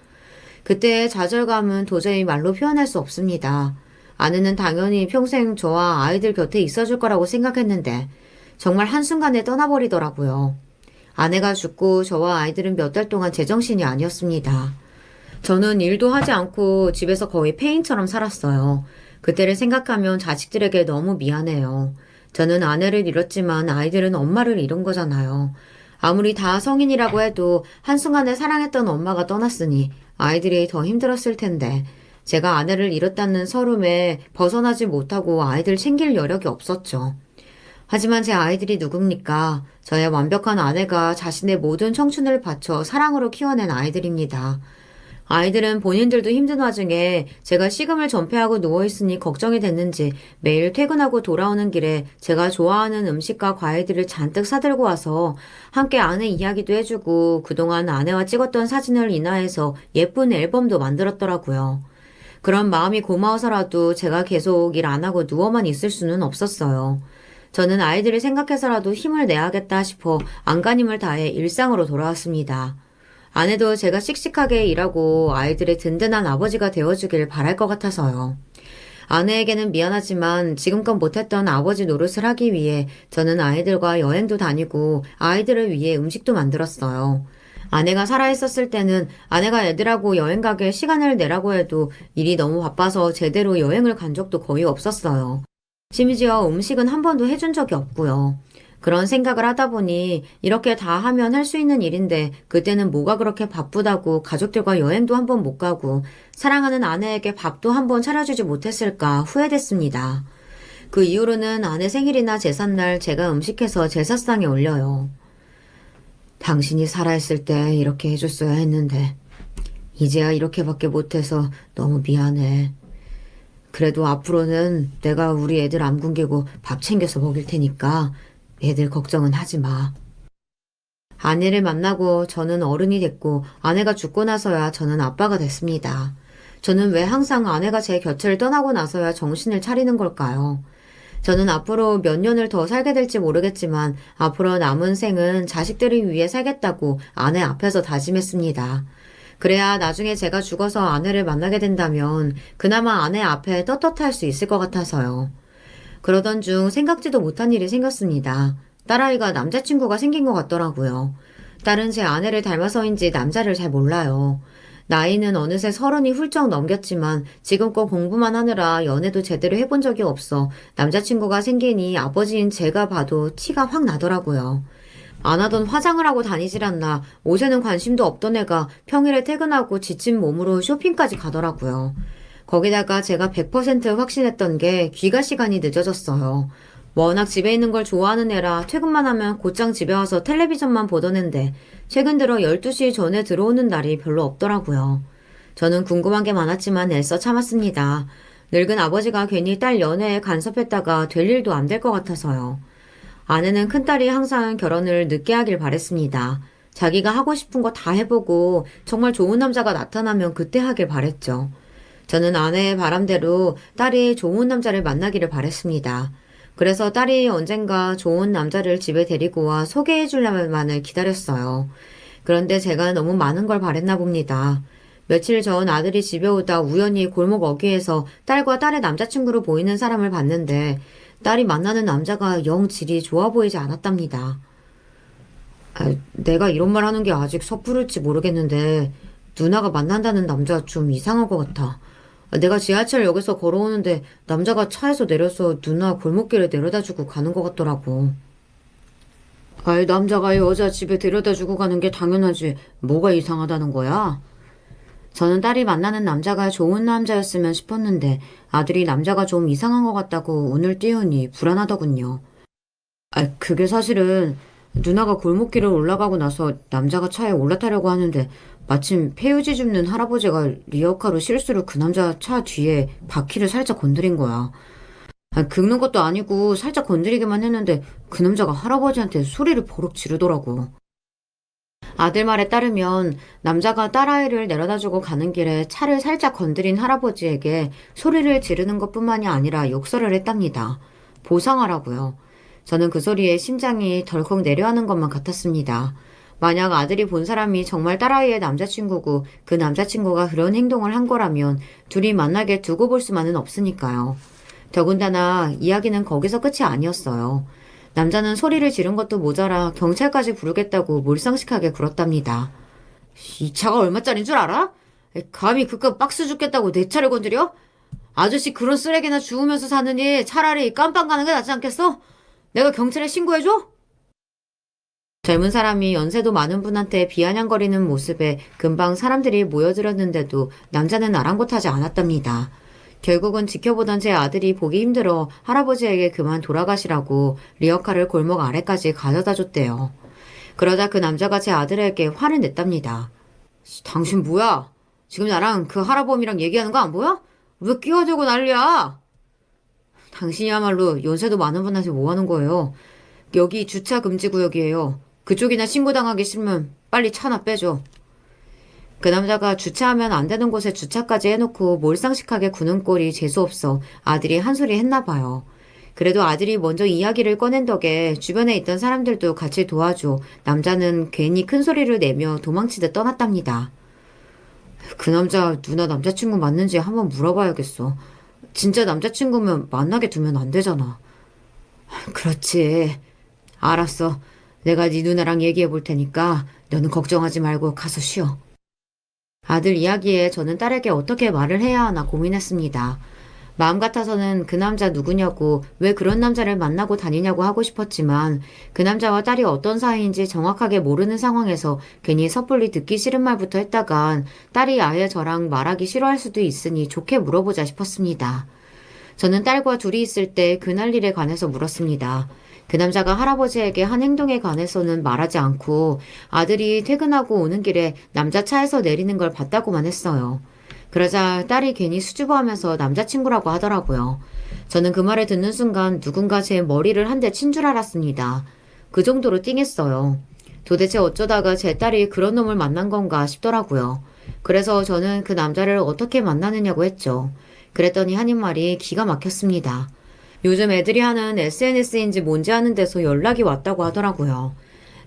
그때의 좌절감은 도저히 말로 표현할 수 없습니다. 아내는 당연히 평생 저와 아이들 곁에 있어줄 거라고 생각했는데 정말 한순간에 떠나버리더라고요. 아내가 죽고 저와 아이들은 몇 달 동안 제정신이 아니었습니다. 저는 일도 하지 않고 집에서 거의 폐인처럼 살았어요. 그때를 생각하면 자식들에게 너무 미안해요. 저는 아내를 잃었지만 아이들은 엄마를 잃은 거잖아요. 아무리 다 성인이라고 해도 한순간에 사랑했던 엄마가 떠났으니 아이들이 더 힘들었을 텐데 제가 아내를 잃었다는 서름에 벗어나지 못하고 아이들 챙길 여력이 없었죠. 하지만 제 아이들이 누굽니까? 저의 완벽한 아내가 자신의 모든 청춘을 바쳐 사랑으로 키워낸 아이들입니다. 아이들은 본인들도 힘든 와중에 제가 식음을 전폐하고 누워있으니 걱정이 됐는지 매일 퇴근하고 돌아오는 길에 제가 좋아하는 음식과 과일들을 잔뜩 사들고 와서 함께 아내 이야기도 해주고 그동안 아내와 찍었던 사진을 인화해서 예쁜 앨범도 만들었더라고요. 그런 마음이 고마워서라도 제가 계속 일 안 하고 누워만 있을 수는 없었어요. 저는 아이들을 생각해서라도 힘을 내야겠다 싶어 안간힘을 다해 일상으로 돌아왔습니다. 아내도 제가 씩씩하게 일하고 아이들의 든든한 아버지가 되어주길 바랄 것 같아서요. 아내에게는 미안하지만 지금껏 못했던 아버지 노릇을 하기 위해 저는 아이들과 여행도 다니고 아이들을 위해 음식도 만들었어요. 아내가 살아있었을 때는 아내가 애들하고 여행 가게 시간을 내라고 해도 일이 너무 바빠서 제대로 여행을 간 적도 거의 없었어요. 심지어 음식은 한 번도 해준 적이 없고요. 그런 생각을 하다 보니 이렇게 다 하면 할 수 있는 일인데 그때는 뭐가 그렇게 바쁘다고 가족들과 여행도 한 번 못 가고 사랑하는 아내에게 밥도 한 번 차려주지 못했을까 후회됐습니다. 그 이후로는 아내 생일이나 제삿날 제가 음식해서 제사상에 올려요. 당신이 살아있을 때 이렇게 해줬어야 했는데 이제야 이렇게밖에 못해서 너무 미안해. 그래도 앞으로는 내가 우리 애들 안 굶기고 밥 챙겨서 먹일 테니까 애들 걱정은 하지 마. 아내를 만나고 저는 어른이 됐고 아내가 죽고 나서야 저는 아빠가 됐습니다. 저는 왜 항상 아내가 제 곁을 떠나고 나서야 정신을 차리는 걸까요? 저는 앞으로 몇 년을 더 살게 될지 모르겠지만 앞으로 남은 생은 자식들을 위해 살겠다고 아내 앞에서 다짐했습니다. 그래야 나중에 제가 죽어서 아내를 만나게 된다면 그나마 아내 앞에 떳떳할 수 있을 것 같아서요. 그러던 중 생각지도 못한 일이 생겼습니다. 딸아이가 남자친구가 생긴 것 같더라고요. 딸은 제 아내를 닮아서인지 남자를 잘 몰라요. 나이는 어느새 30이 훌쩍 넘겼지만 지금껏 공부만 하느라 연애도 제대로 해본 적이 없어 남자친구가 생기니 아버지인 제가 봐도 티가 확 나더라고요. 안 하던 화장을 하고 다니질 않나 옷에는 관심도 없던 애가 평일에 퇴근하고 지친 몸으로 쇼핑까지 가더라고요. 거기다가 제가 100% 확신했던 게 귀가 시간이 늦어졌어요. 워낙 집에 있는 걸 좋아하는 애라 퇴근만 하면 곧장 집에 와서 텔레비전만 보던 앤데 최근 들어 12시 전에 들어오는 날이 별로 없더라고요. 저는 궁금한 게 많았지만 애써 참았습니다. 늙은 아버지가 괜히 딸 연애에 간섭했다가 될 일도 안 될 것 같아서요. 아내는 큰딸이 항상 결혼을 늦게 하길 바랬습니다. 자기가 하고 싶은 거 다 해보고 정말 좋은 남자가 나타나면 그때 하길 바랬죠. 저는 아내의 바람대로 딸이 좋은 남자를 만나기를 바랬습니다. 그래서 딸이 언젠가 좋은 남자를 집에 데리고 와 소개해 주려만을 기다렸어요. 그런데 제가 너무 많은 걸 바랬나 봅니다. 며칠 전 아들이 집에 오다 우연히 골목 어귀에서 딸과 딸의 남자친구로 보이는 사람을 봤는데 딸이 만나는 남자가 영 질이 좋아 보이지 않았답니다. 내가 이런 말 하는 게 아직 섣부를지 모르겠는데 누나가 만난다는 남자 좀 이상한 것 같아. 내가 지하철역에서 걸어오는데 남자가 차에서 내려서 누나 골목길에 내려다주고 가는 것 같더라고. 남자가 여자 집에 데려다주고 가는 게 당연하지. 뭐가 이상하다는 거야? 저는 딸이 만나는 남자가 좋은 남자였으면 싶었는데 아들이 남자가 좀 이상한 것 같다고 운을 띄우니 불안하더군요. 그게 사실은 누나가 골목길을 올라가고 나서 남자가 차에 올라타려고 하는데 마침 폐유지 줍는 할아버지가 리어카로 실수로 그 남자 차 뒤에 바퀴를 살짝 건드린 거야. 긁는 것도 아니고 살짝 건드리기만 했는데 그 남자가 할아버지한테 소리를 버럭 지르더라고. 아들 말에 따르면 남자가 딸아이를 내려다주고 가는 길에 차를 살짝 건드린 할아버지에게 소리를 지르는 것뿐만이 아니라 욕설을 했답니다. 보상하라고요. 저는 그 소리에 심장이 덜컥 내려앉는 것만 같았습니다. 만약 아들이 본 사람이 정말 딸아이의 남자친구고 그 남자친구가 그런 행동을 한 거라면 둘이 만나게 두고 볼 수만은 없으니까요. 더군다나 이야기는 거기서 끝이 아니었어요. 남자는 소리를 지른 것도 모자라 경찰까지 부르겠다고 몰상식하게 굴었답니다. 이 차가 얼마짜린 줄 알아? 감히 그깟 박스 죽겠다고 내 차를 건드려? 아저씨 그런 쓰레기나 주우면서 사느니 차라리 깜빵 가는 게 낫지 않겠어? 내가 경찰에 신고해줘? 젊은 사람이 연세도 많은 분한테 비아냥거리는 모습에 금방 사람들이 모여들었는데도 남자는 아랑곳하지 않았답니다. 결국은 지켜보던 제 아들이 보기 힘들어 할아버지에게 그만 돌아가시라고 리어카를 골목 아래까지 가져다 줬대요. 그러자 그 남자가 제 아들에게 화를 냈답니다. 당신 뭐야? 지금 나랑 그 할아범이랑 얘기하는 거 안 보여? 왜 끼어들고 난리야? 당신이야말로 연세도 많은 분한테 뭐 하는 거예요? 여기 주차 금지 구역이에요. 그쪽이나 신고당하기 싫으면 빨리 차나 빼줘. 그 남자가 주차하면 안 되는 곳에 주차까지 해놓고 몰상식하게 구는 꼴이 재수없어 아들이 한 소리 했나 봐요. 그래도 아들이 먼저 이야기를 꺼낸 덕에 주변에 있던 사람들도 같이 도와줘 남자는 괜히 큰 소리를 내며 도망치듯 떠났답니다. 그 남자 누나 남자친구 맞는지 한번 물어봐야겠어. 진짜 남자친구면 만나게 두면 안 되잖아. 그렇지. 알았어. 내가 네 누나랑 얘기해 볼 테니까 너는 걱정하지 말고 가서 쉬어. 아들 이야기에 저는 딸에게 어떻게 말을 해야 하나 고민했습니다. 마음 같아서는 그 남자 누구냐고 왜 그런 남자를 만나고 다니냐고 하고 싶었지만 그 남자와 딸이 어떤 사이인지 정확하게 모르는 상황에서 괜히 섣불리 듣기 싫은 말부터 했다간 딸이 아예 저랑 말하기 싫어할 수도 있으니 좋게 물어보자 싶었습니다. 저는 딸과 둘이 있을 때 그날 일에 관해서 물었습니다. 그 남자가 할아버지에게 한 행동에 관해서는 말하지 않고 아들이 퇴근하고 오는 길에 남자 차에서 내리는 걸 봤다고만 했어요. 그러자 딸이 괜히 수줍어하면서 남자친구라고 하더라고요. 저는 그 말을 듣는 순간 누군가 제 머리를 한 대 친 줄 알았습니다. 그 정도로 띵했어요. 도대체 어쩌다가 제 딸이 그런 놈을 만난 건가 싶더라고요. 그래서 저는 그 남자를 어떻게 만나느냐고 했죠. 그랬더니 하는 말이 기가 막혔습니다. 요즘 애들이 하는 SNS인지 뭔지 하는 데서 연락이 왔다고 하더라고요.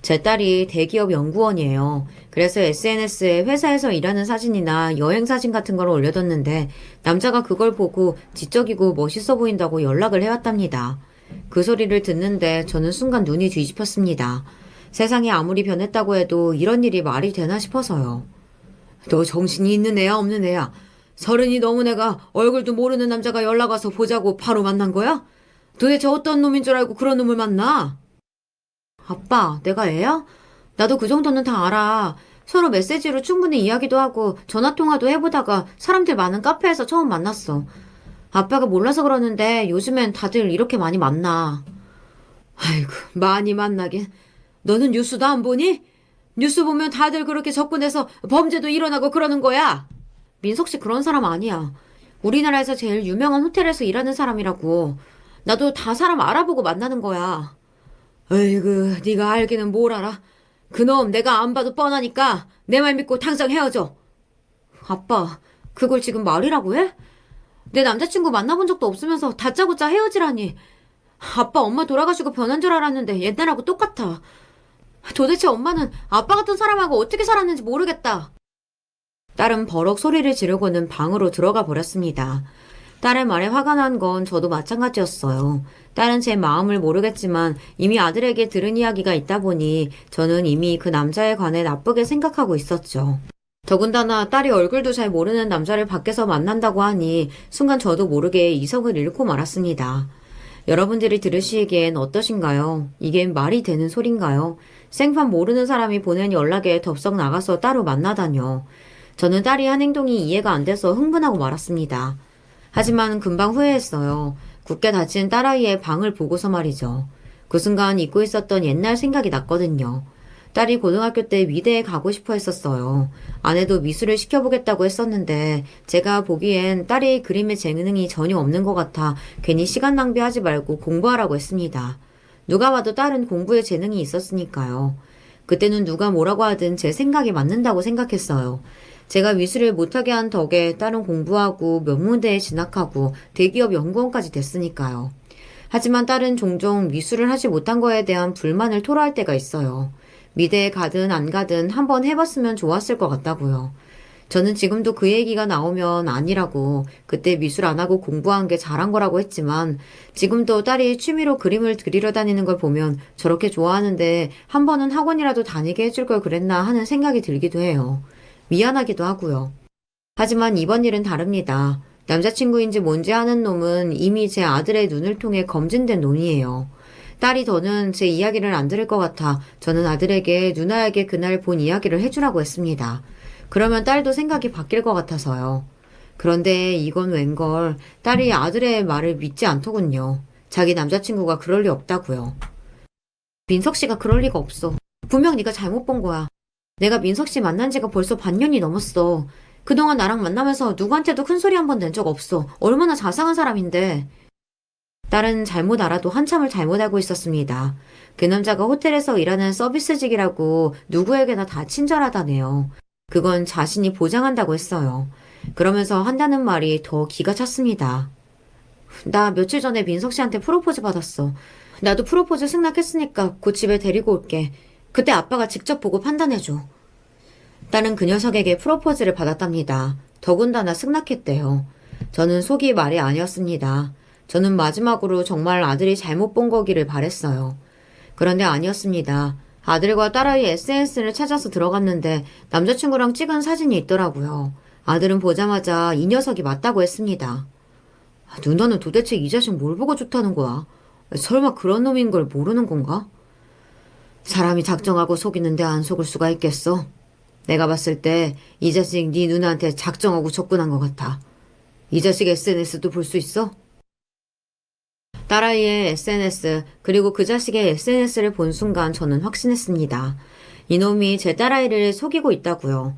제 딸이 대기업 연구원이에요. 그래서 SNS에 회사에서 일하는 사진이나 여행 사진 같은 걸 올려뒀는데 남자가 그걸 보고 지적이고 멋있어 보인다고 연락을 해왔답니다. 그 소리를 듣는데 저는 순간 눈이 뒤집혔습니다. 세상이 아무리 변했다고 해도 이런 일이 말이 되나 싶어서요. 너 정신이 있는 애야 없는 애야? 서른이 넘은 애가 얼굴도 모르는 남자가 연락 와서 보자고 바로 만난 거야? 도대체 어떤 놈인 줄 알고 그런 놈을 만나? 아빠, 내가 애야? 나도 그 정도는 다 알아. 서로 메시지로 충분히 이야기도 하고 전화통화도 해보다가 사람들 많은 카페에서 처음 만났어. 아빠가 몰라서 그러는데 요즘엔 다들 이렇게 많이 만나. 아이고, 많이 만나긴. 너는 뉴스도 안 보니? 뉴스 보면 다들 그렇게 접근해서 범죄도 일어나고 그러는 거야. 민석 씨 그런 사람 아니야. 우리나라에서 제일 유명한 호텔에서 일하는 사람이라고. 나도 다 사람 알아보고 만나는 거야. 어이구, 네가 알기는 뭘 알아? 그놈 내가 안 봐도 뻔하니까 내 말 믿고 당장 헤어져. 아빠, 그걸 지금 말이라고 해? 내 남자친구 만나본 적도 없으면서 다짜고짜 헤어지라니. 아빠 엄마 돌아가시고 변한 줄 알았는데 옛날하고 똑같아. 도대체 엄마는 아빠 같은 사람하고 어떻게 살았는지 모르겠다. 딸은 버럭 소리를 지르고는 방으로 들어가 버렸습니다. 딸의 말에 화가 난 건 저도 마찬가지였어요. 딸은 제 마음을 모르겠지만 이미 아들에게 들은 이야기가 있다 보니 저는 이미 그 남자에 관해 나쁘게 생각하고 있었죠. 더군다나 딸이 얼굴도 잘 모르는 남자를 밖에서 만난다고 하니 순간 저도 모르게 이성을 잃고 말았습니다. 여러분들이 들으시기엔 어떠신가요? 이게 말이 되는 소린가요? 생판 모르는 사람이 보낸 연락에 덥석 나가서 따로 만나다뇨. 저는 딸이 한 행동이 이해가 안 돼서 흥분하고 말았습니다. 하지만 금방 후회했어요. 굳게 닫힌 딸아이의 방을 보고서 말이죠. 그 순간 잊고 있었던 옛날 생각이 났거든요. 딸이 고등학교 때 미대에 가고 싶어 했었어요. 아내도 미술을 시켜보겠다고 했었는데 제가 보기엔 딸이 그림에 재능이 전혀 없는 것 같아 괜히 시간 낭비하지 말고 공부하라고 했습니다. 누가 봐도 딸은 공부에 재능이 있었으니까요. 그때는 누가 뭐라고 하든 제 생각이 맞는다고 생각했어요. 제가 미술을 못하게 한 덕에 딸은 공부하고 명문대에 진학하고 대기업 연구원까지 됐으니까요. 하지만 딸은 종종 미술을 하지 못한 거에 대한 불만을 토로할 때가 있어요. 미대에 가든 안 가든 한번 해봤으면 좋았을 것 같다고요. 저는 지금도 그 얘기가 나오면 아니라고 그때 미술 안 하고 공부한 게 잘한 거라고 했지만 지금도 딸이 취미로 그림을 그리러 다니는 걸 보면 저렇게 좋아하는데 한 번은 학원이라도 다니게 해줄 걸 그랬나 하는 생각이 들기도 해요. 미안하기도 하고요. 하지만 이번 일은 다릅니다. 남자친구인지 뭔지 아는 놈은 이미 제 아들의 눈을 통해 검증된 놈이에요. 딸이 더는 제 이야기를 안 들을 것 같아 저는 아들에게 누나에게 그날 본 이야기를 해주라고 했습니다. 그러면 딸도 생각이 바뀔 것 같아서요. 그런데 이건 웬걸 딸이 아들의 말을 믿지 않더군요. 자기 남자친구가 그럴 리 없다고요. 민석 씨가 그럴 리가 없어. 분명 네가 잘못 본 거야. 내가 민석 씨 만난 지가 벌써 반년이 넘었어. 그동안 나랑 만나면서 누구한테도 큰 소리 한 번 낸 적 없어. 얼마나 자상한 사람인데. 딸은 잘못 알아도 한참을 잘못 알고 있었습니다. 그 남자가 호텔에서 일하는 서비스직이라고 누구에게나 다 친절하다네요. 그건 자신이 보장한다고 했어요. 그러면서 한다는 말이 더 기가 찼습니다. 나 며칠 전에 민석 씨한테 프로포즈 받았어. 나도 프로포즈 승낙했으니까 곧 집에 데리고 올게. 그때 아빠가 직접 보고 판단해줘. 딸은 그 녀석에게 프로포즈를 받았답니다. 더군다나 승낙했대요. 저는 속이 말이 아니었습니다. 저는 마지막으로 정말 아들이 잘못 본 거기를 바랬어요. 그런데 아니었습니다. 아들과 딸아이 SNS를 찾아서 들어갔는데 남자친구랑 찍은 사진이 있더라고요. 아들은 보자마자 이 녀석이 맞다고 했습니다. 누나는 도대체 이 자식 뭘 보고 좋다는 거야? 설마 그런 놈인 걸 모르는 건가? 사람이 작정하고 속이는데 안 속을 수가 있겠어? 내가 봤을 때 이 자식 네 누나한테 작정하고 접근한 것 같아. 이 자식 SNS도 볼 수 있어? 딸아이의 SNS, 그리고 그 자식의 SNS를 본 순간 저는 확신했습니다. 이놈이 제 딸아이를 속이고 있다고요.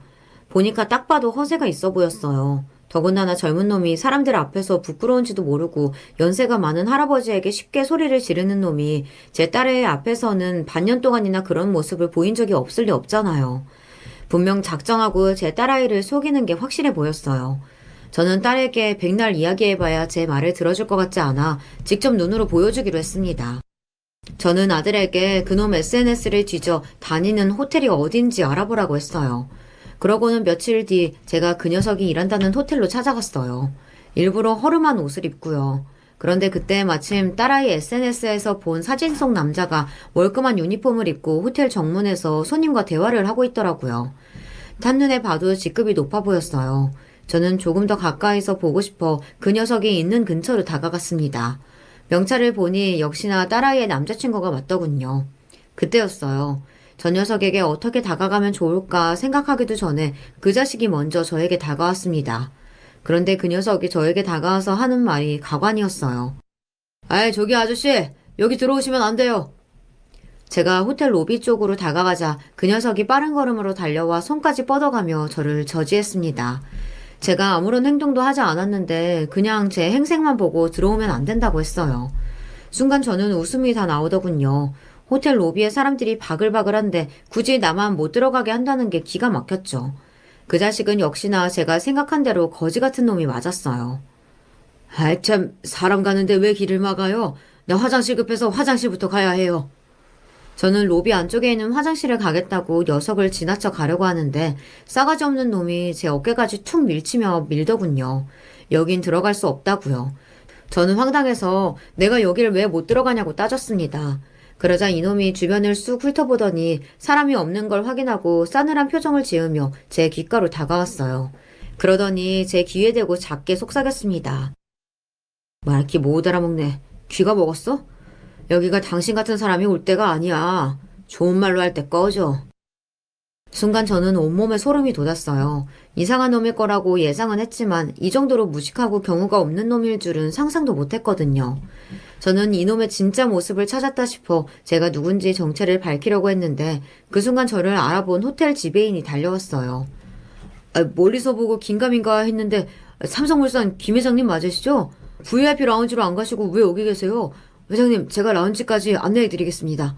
보니까 딱 봐도 허세가 있어 보였어요. 더군다나 젊은 놈이 사람들 앞에서 부끄러운지도 모르고 연세가 많은 할아버지에게 쉽게 소리를 지르는 놈이 제 딸의 앞에서는 반년 동안이나 그런 모습을 보인 적이 없을 리 없잖아요. 분명 작정하고 제 딸아이를 속이는 게 확실해 보였어요. 저는 딸에게 백날 이야기해봐야 제 말을 들어줄 것 같지 않아 직접 눈으로 보여주기로 했습니다. 저는 아들에게 그놈 SNS를 뒤져 다니는 호텔이 어딘지 알아보라고 했어요. 그러고는 며칠 뒤 제가 그 녀석이 일한다는 호텔로 찾아갔어요. 일부러 허름한 옷을 입고요. 그런데 그때 마침 딸아이 SNS에서 본 사진 속 남자가 월급한 유니폼을 입고 호텔 정문에서 손님과 대화를 하고 있더라고요. 딴눈에 봐도 직급이 높아 보였어요. 저는 조금 더 가까이서 보고 싶어 그 녀석이 있는 근처로 다가갔습니다. 명찰을 보니 역시나 딸아이의 남자친구가 맞더군요. 그때였어요. 저 녀석에게 어떻게 다가가면 좋을까 생각하기도 전에 그 자식이 먼저 저에게 다가왔습니다. 그런데 그 녀석이 저에게 다가와서 하는 말이 가관이었어요. 아이, 저기 아저씨, 여기 들어오시면 안 돼요. 제가 호텔 로비 쪽으로 다가가자 그 녀석이 빠른 걸음으로 달려와 손까지 뻗어가며 저를 저지했습니다. 제가 아무런 행동도 하지 않았는데 그냥 제 행색만 보고 들어오면 안 된다고 했어요. 순간 저는 웃음이 다 나오더군요. 호텔 로비에 사람들이 바글바글한데 굳이 나만 못 들어가게 한다는 게 기가 막혔죠. 그 자식은 역시나 제가 생각한 대로 거지 같은 놈이 맞았어요. 아이 참, 사람 가는데 왜 길을 막아요? 나 화장실 급해서 화장실부터 가야 해요. 저는 로비 안쪽에 있는 화장실을 가겠다고 녀석을 지나쳐 가려고 하는데 싸가지 없는 놈이 제 어깨까지 툭 밀치며 밀더군요. 여긴 들어갈 수 없다고요. 저는 황당해서 내가 여기를 왜 못 들어가냐고 따졌습니다. 그러자 이놈이 주변을 쑥 훑어보더니 사람이 없는 걸 확인하고 싸늘한 표정을 지으며 제 귓가로 다가왔어요. 그러더니 제 귀에 대고 작게 속삭였습니다. 말귀 못 알아먹네. 귀가 먹었어? 여기가 당신 같은 사람이 올 때가 아니야. 좋은 말로 할 때 꺼져. 순간 저는 온몸에 소름이 돋았어요. 이상한 놈일 거라고 예상은 했지만 이 정도로 무식하고 경우가 없는 놈일 줄은 상상도 못했거든요. 저는 이놈의 진짜 모습을 찾았다 싶어 제가 누군지 정체를 밝히려고 했는데 그 순간 저를 알아본 호텔 지배인이 달려왔어요. 멀리서 보고 긴가민가 했는데 삼성물산 김 회장님 맞으시죠? VIP 라운지로 안 가시고 왜 여기 계세요? 회장님, 제가 라운지까지 안내해드리겠습니다.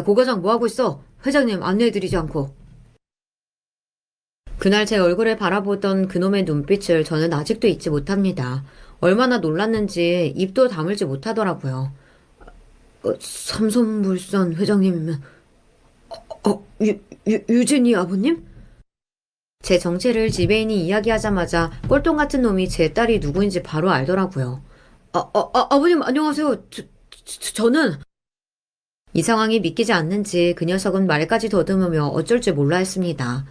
고 과장 뭐하고 있어? 회장님 안내해드리지 않고. 그날 제 얼굴을 바라보던 그놈의 눈빛을 저는 아직도 잊지 못합니다. 얼마나 놀랐는지 입도 다물지 못하더라고요. 삼성물산 회장님이면 유진이 아버님? 제 정체를 지배인이 이야기하자마자 꼴통 같은 놈이 제 딸이 누구인지 바로 알더라고요. 아버님 안녕하세요. 저는 이 상황이 믿기지 않는지 그 녀석은 말까지 더듬으며 어쩔 줄 몰라 했습니다.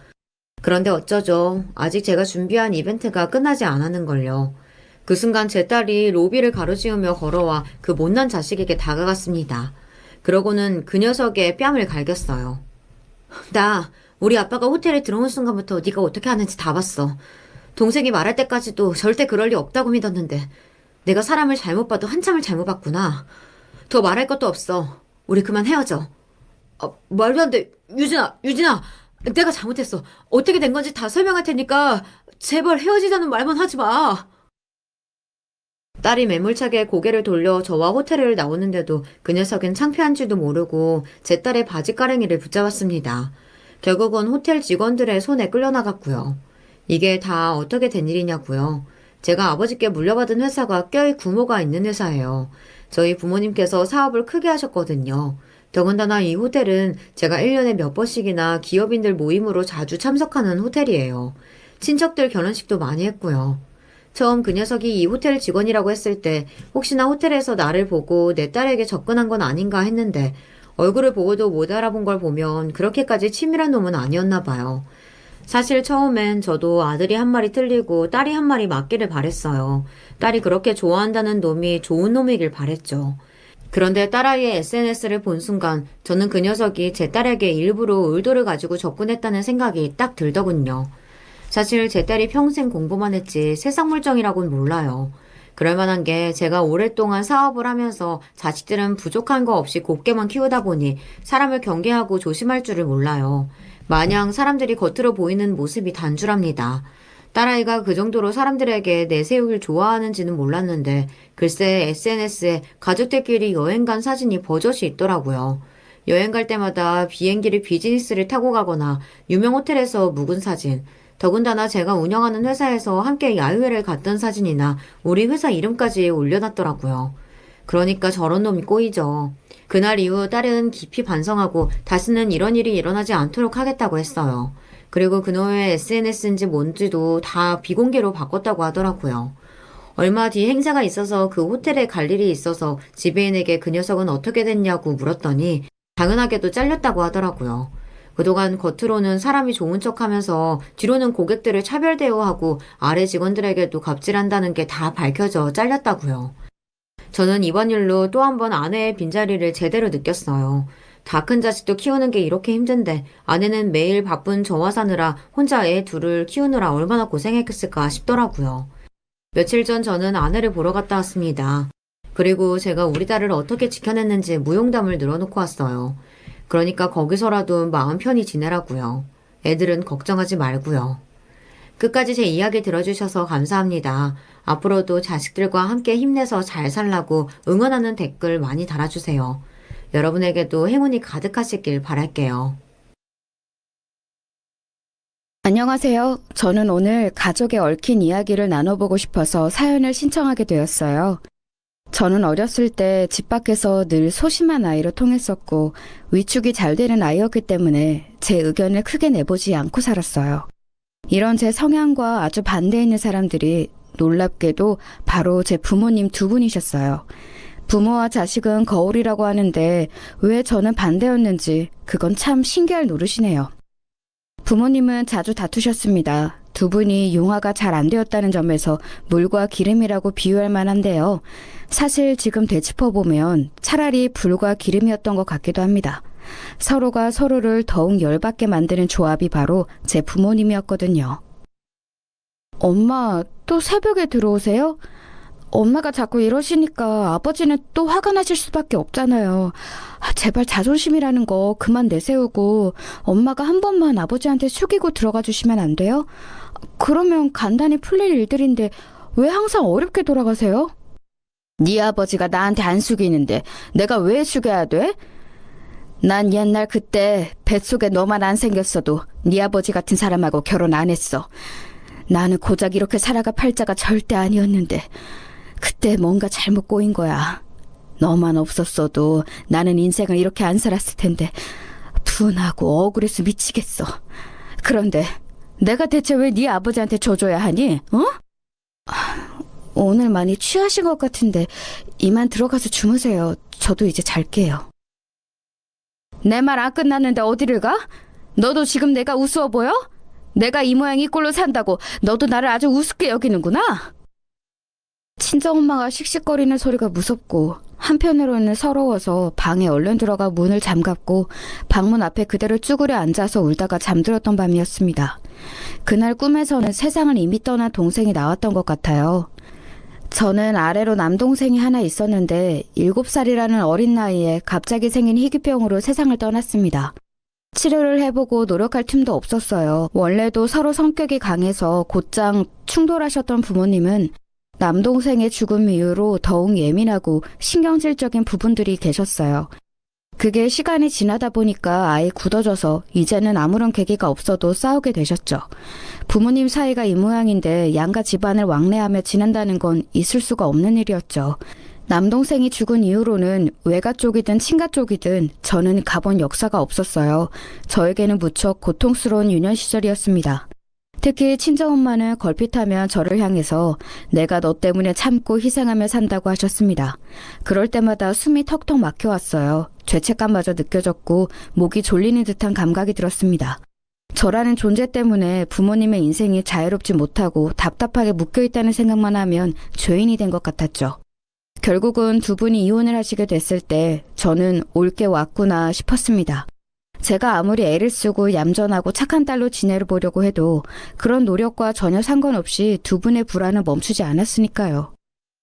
그런데 어쩌죠. 아직 제가 준비한 이벤트가 끝나지 않았는걸요. 그 순간 제 딸이 로비를 가로지으며 걸어와 그 못난 자식에게 다가갔습니다. 그러고는 그 녀석의 뺨을 갈겼어요. 나 우리 아빠가 호텔에 들어온 순간부터 네가 어떻게 하는지 다 봤어. 동생이 말할 때까지도 절대 그럴 리 없다고 믿었는데 내가 사람을 잘못 봐도 한참을 잘못 봤구나. 더 말할 것도 없어. 우리 그만 헤어져. 말도 안 돼. 유진아. 내가 잘못했어. 어떻게 된 건지 다 설명할 테니까 제발 헤어지자는 말만 하지 마. 딸이 매몰차게 고개를 돌려 저와 호텔을 나오는데도 그 녀석은 창피한 줄도 모르고 제 딸의 바지가랭이를 붙잡았습니다. 결국은 호텔 직원들의 손에 끌려나갔고요. 이게 다 어떻게 된 일이냐고요. 제가 아버지께 물려받은 회사가 꽤 규모가 있는 회사예요. 저희 부모님께서 사업을 크게 하셨거든요. 더군다나 이 호텔은 제가 1년에 몇 번씩이나 기업인들 모임으로 자주 참석하는 호텔이에요. 친척들 결혼식도 많이 했고요. 처음 그 녀석이 이 호텔 직원이라고 했을 때 혹시나 호텔에서 나를 보고 내 딸에게 접근한 건 아닌가 했는데 얼굴을 보고도 못 알아본 걸 보면 그렇게까지 치밀한 놈은 아니었나 봐요. 사실 처음엔 저도 아들이 한 마리 틀리고 딸이 한 마리 맞기를 바랬어요. 딸이 그렇게 좋아한다는 놈이 좋은 놈이길 바랬죠. 그런데 딸아이의 SNS를 본 순간 저는 그 녀석이 제 딸에게 일부러 의도를 가지고 접근했다는 생각이 딱 들더군요. 사실 제 딸이 평생 공부만 했지 세상 물정이라고는 몰라요. 그럴 만한 게 제가 오랫동안 사업을 하면서 자식들은 부족한 거 없이 곱게만 키우다 보니 사람을 경계하고 조심할 줄을 몰라요. 마냥 사람들이 겉으로 보이는 모습이 단줄합니다. 딸아이가 그 정도로 사람들에게 내세우길 좋아하는지는 몰랐는데 글쎄 SNS에 가족들끼리 여행 간 사진이 버젓이 있더라고요. 여행 갈 때마다 비행기를 비즈니스를 타고 가거나 유명 호텔에서 묵은 사진, 더군다나 제가 운영하는 회사에서 함께 야유회를 갔던 사진이나 우리 회사 이름까지 올려놨더라고요. 그러니까 저런 놈이 꼬이죠. 그날 이후 딸은 깊이 반성하고 다시는 이런 일이 일어나지 않도록 하겠다고 했어요. 그리고 그놈의 SNS인지 뭔지도 다 비공개로 바꿨다고 하더라고요. 얼마 뒤 행사가 있어서 그 호텔에 갈 일이 있어서 지배인에게 그 녀석은 어떻게 됐냐고 물었더니 당연하게도 잘렸다고 하더라고요. 그동안 겉으로는 사람이 좋은 척하면서 뒤로는 고객들을 차별 대우하고 아래 직원들에게도 갑질한다는 게 다 밝혀져 잘렸다고요. 저는 이번 일로 또 한 번 아내의 빈자리를 제대로 느꼈어요. 다 큰 자식도 키우는 게 이렇게 힘든데 아내는 매일 바쁜 저와 사느라 혼자 애 둘을 키우느라 얼마나 고생했을까 싶더라고요. 며칠 전 저는 아내를 보러 갔다 왔습니다. 그리고 제가 우리 딸을 어떻게 지켜냈는지 무용담을 늘어놓고 왔어요. 그러니까 거기서라도 마음 편히 지내라고요. 애들은 걱정하지 말고요. 끝까지 제 이야기 들어주셔서 감사합니다. 앞으로도 자식들과 함께 힘내서 잘 살라고 응원하는 댓글 많이 달아주세요. 여러분에게도 행운이 가득하시길 바랄게요.
안녕하세요. 저는 오늘 가족의 얽힌 이야기를 나눠보고 싶어서 사연을 신청하게 되었어요. 저는 어렸을 때 집 밖에서 늘 소심한 아이로 통했었고 위축이 잘 되는 아이였기 때문에 제 의견을 크게 내보지 않고 살았어요. 이런 제 성향과 아주 반대에 있는 사람들이 놀랍게도 바로 제 부모님 두 분이셨어요. 부모와 자식은 거울이라고 하는데 왜 저는 반대였는지 그건 참 신기할 노릇이네요. 부모님은 자주 다투셨습니다. 두 분이 융화가 잘 안 되었다는 점에서 물과 기름이라고 비유할 만한데요. 사실 지금 되짚어보면 차라리 불과 기름이었던 것 같기도 합니다. 서로가 서로를 더욱 열받게 만드는 조합이 바로 제 부모님이었거든요. 엄마, 또 새벽에 들어오세요? 엄마가 자꾸 이러시니까 아버지는 또 화가 나실 수밖에 없잖아요. 제발 자존심이라는 거 그만 내세우고 엄마가 한 번만 아버지한테 숙이고 들어가 주시면 안 돼요? 그러면 간단히 풀릴 일들인데 왜 항상 어렵게 돌아가세요? 네 아버지가 나한테 안 숙이는데 내가 왜 숙여야 돼? 난 옛날 그때 뱃속에 너만 안 생겼어도 네 아버지 같은 사람하고 결혼 안 했어. 나는 고작 이렇게 살아갈 팔자가 절대 아니었는데 그때 뭔가 잘못 꼬인 거야. 너만 없었어도 나는 인생을 이렇게 안 살았을 텐데 분하고 억울해서 미치겠어. 그런데 내가 대체 왜 네 아버지한테 줘줘야 하니? 어? 오늘 많이 취하신 것 같은데 이만 들어가서 주무세요. 저도 이제 잘게요. 내 말 안 끝났는데 어디를 가? 너도 지금 내가 우스워 보여? 내가 이 모양 이 꼴로 산다고 너도 나를 아주 우습게 여기는구나. 친정엄마가 씩씩거리는 소리가 무섭고 한편으로는 서러워서 방에 얼른 들어가 문을 잠갔고 방문 앞에 그대로 쭈그려 앉아서 울다가 잠들었던 밤이었습니다. 그날 꿈에서는 세상을 이미 떠난 동생이 나왔던 것 같아요. 저는 아래로 남동생이 하나 있었는데 7살이라는 어린 나이에 갑자기 생긴 희귀병으로 세상을 떠났습니다. 치료를 해보고 노력할 틈도 없었어요. 원래도 서로 성격이 강해서 곧장 충돌하셨던 부모님은 남동생의 죽음 이후로 더욱 예민하고 신경질적인 부분들이 계셨어요. 그게 시간이 지나다 보니까 아예 굳어져서 이제는 아무런 계기가 없어도 싸우게 되셨죠. 부모님 사이가 이 모양인데 양가 집안을 왕래하며 지낸다는 건 있을 수가 없는 일이었죠. 남동생이 죽은 이후로는 외가 쪽이든 친가 쪽이든 저는 가본 역사가 없었어요. 저에게는 무척 고통스러운 유년 시절이었습니다. 특히 친정엄마는 걸핏하면 저를 향해서 내가 너 때문에 참고 희생하며 산다고 하셨습니다. 그럴 때마다 숨이 턱턱 막혀왔어요. 죄책감마저 느껴졌고 목이 졸리는 듯한 감각이 들었습니다. 저라는 존재 때문에 부모님의 인생이 자유롭지 못하고 답답하게 묶여있다는 생각만 하면 죄인이 된 것 같았죠. 결국은 두 분이 이혼을 하시게 됐을 때 저는 옳게 왔구나 싶었습니다. 제가 아무리 애를 쓰고 얌전하고 착한 딸로 지내보려고 해도 그런 노력과 전혀 상관없이 두 분의 불화는 멈추지 않았으니까요.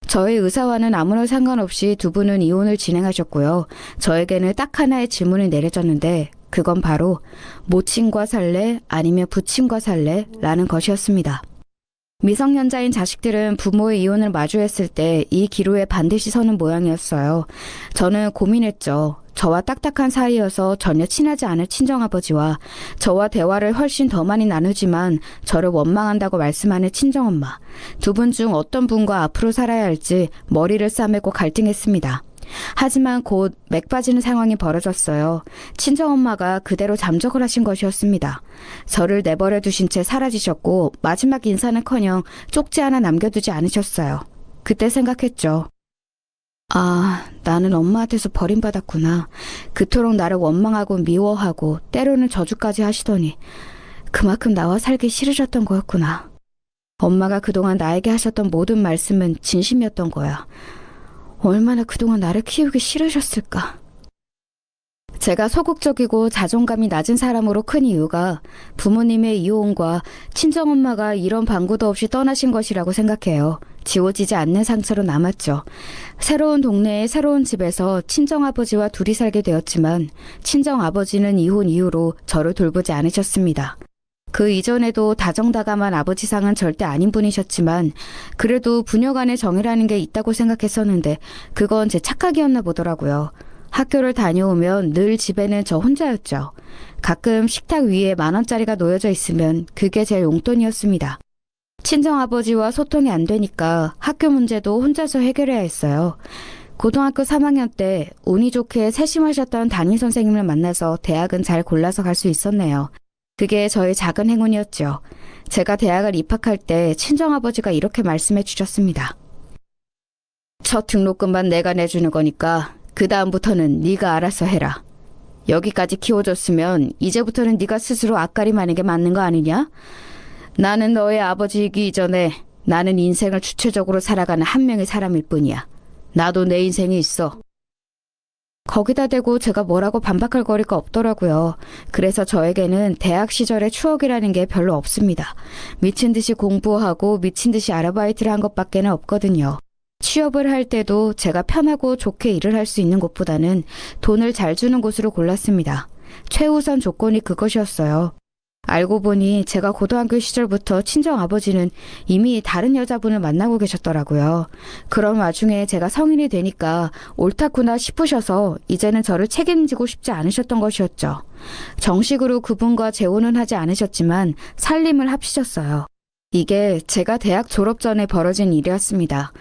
저의 의사와는 아무런 상관없이 두 분은 이혼을 진행하셨고요. 저에게는 딱 하나의 질문이 내려졌는데 그건 바로 모친과 살래 아니면 부친과 살래 라는 것이었습니다. 미성년자인 자식들은 부모의 이혼을 마주했을 때 이 기로에 반드시 서는 모양이었어요. 저는 고민했죠. 저와 딱딱한 사이여서 전혀 친하지 않을 친정아버지와 저와 대화를 훨씬 더 많이 나누지만 저를 원망한다고 말씀하는 친정엄마. 두 분 중 어떤 분과 앞으로 살아야 할지 머리를 싸매고 갈등했습니다. 하지만 곧 맥 빠지는 상황이 벌어졌어요. 친정엄마가 그대로 잠적을 하신 것이었습니다. 저를 내버려 두신 채 사라지셨고 마지막 인사는커녕 쪽지 하나 남겨두지 않으셨어요. 그때 생각했죠. 아, 나는 엄마한테서 버림받았구나. 그토록 나를 원망하고 미워하고 때로는 저주까지 하시더니 그만큼 나와 살기 싫으셨던 거였구나. 엄마가 그동안 나에게 하셨던 모든 말씀은 진심이었던 거야. 얼마나 그동안 나를 키우기 싫으셨을까. 제가 소극적이고 자존감이 낮은 사람으로 큰 이유가 부모님의 이혼과 친정엄마가 이런 방구도 없이 떠나신 것이라고 생각해요. 지워지지 않는 상처로 남았죠. 새로운 동네의 새로운 집에서 친정아버지와 둘이 살게 되었지만 친정아버지는 이혼 이후로 저를 돌보지 않으셨습니다. 그 이전에도 다정다감한 아버지상은 절대 아닌 분이셨지만 그래도 부녀 간의 정이라는 게 있다고 생각했었는데 그건 제 착각이었나 보더라고요. 학교를 다녀오면 늘 집에는 저 혼자였죠. 가끔 식탁 위에 10,000원짜리가 놓여져 있으면 그게 제 용돈이었습니다. 친정아버지와 소통이 안 되니까 학교 문제도 혼자서 해결해야 했어요. 고등학교 3학년 때 운이 좋게 세심하셨던 담임선생님을 만나서 대학은 잘 골라서 갈 수 있었네요. 그게 저의 작은 행운이었죠. 제가 대학을 입학할 때 친정아버지가 이렇게 말씀해 주셨습니다. 첫 등록금만 내가 내주는 거니까 그 다음부터는 네가 알아서 해라. 여기까지 키워줬으면 이제부터는 네가 스스로 앞가림하는 게 맞는 거 아니냐? 나는 너의 아버지이기 이전에 나는 인생을 주체적으로 살아가는 한 명의 사람일 뿐이야. 나도 내 인생이 있어. 거기다 대고 제가 뭐라고 반박할 거리가 없더라고요. 그래서 저에게는 대학 시절의 추억이라는 게 별로 없습니다. 미친 듯이 공부하고 미친 듯이 아르바이트를 한 것밖에는 없거든요. 취업을 할 때도 제가 편하고 좋게 일을 할 수 있는 곳보다는 돈을 잘 주는 곳으로 골랐습니다. 최우선 조건이 그것이었어요. 알고 보니 제가 고등학교 시절부터 친정아버지는 이미 다른 여자분을 만나고 계셨더라고요. 그런 와중에 제가 성인이 되니까 옳다구나 싶으셔서 이제는 저를 책임지고 싶지 않으셨던 것이었죠. 정식으로 그분과 재혼은 하지 않으셨지만 살림을 합치셨어요. 이게 제가 대학 졸업 전에 벌어진 일이었습니다.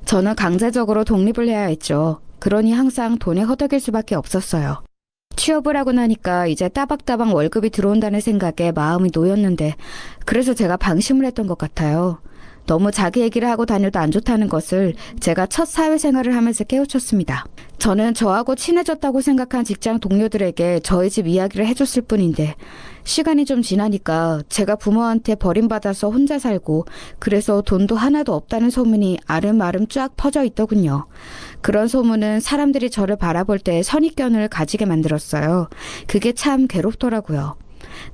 저는 강제적으로 독립을 해야 했죠. 그러니 항상 돈에 허덕일 수밖에 없었어요. 취업을 하고 나니까 이제 따박따박 월급이 들어온다는 생각에 마음이 놓였는데 그래서 제가 방심을 했던 것 같아요. 너무 자기 얘기를 하고 다녀도 안 좋다는 것을 제가 첫 사회생활을 하면서 깨우쳤습니다. 저는 저하고 친해졌다고 생각한 직장 동료들에게 저희 집 이야기를 해줬을 뿐인데 시간이 좀 지나니까 제가 부모한테 버림받아서 혼자 살고 그래서 돈도 하나도 없다는 소문이 아름아름 쫙 퍼져 있더군요. 그런 소문은 사람들이 저를 바라볼 때 선입견을 가지게 만들었어요. 그게 참 괴롭더라고요.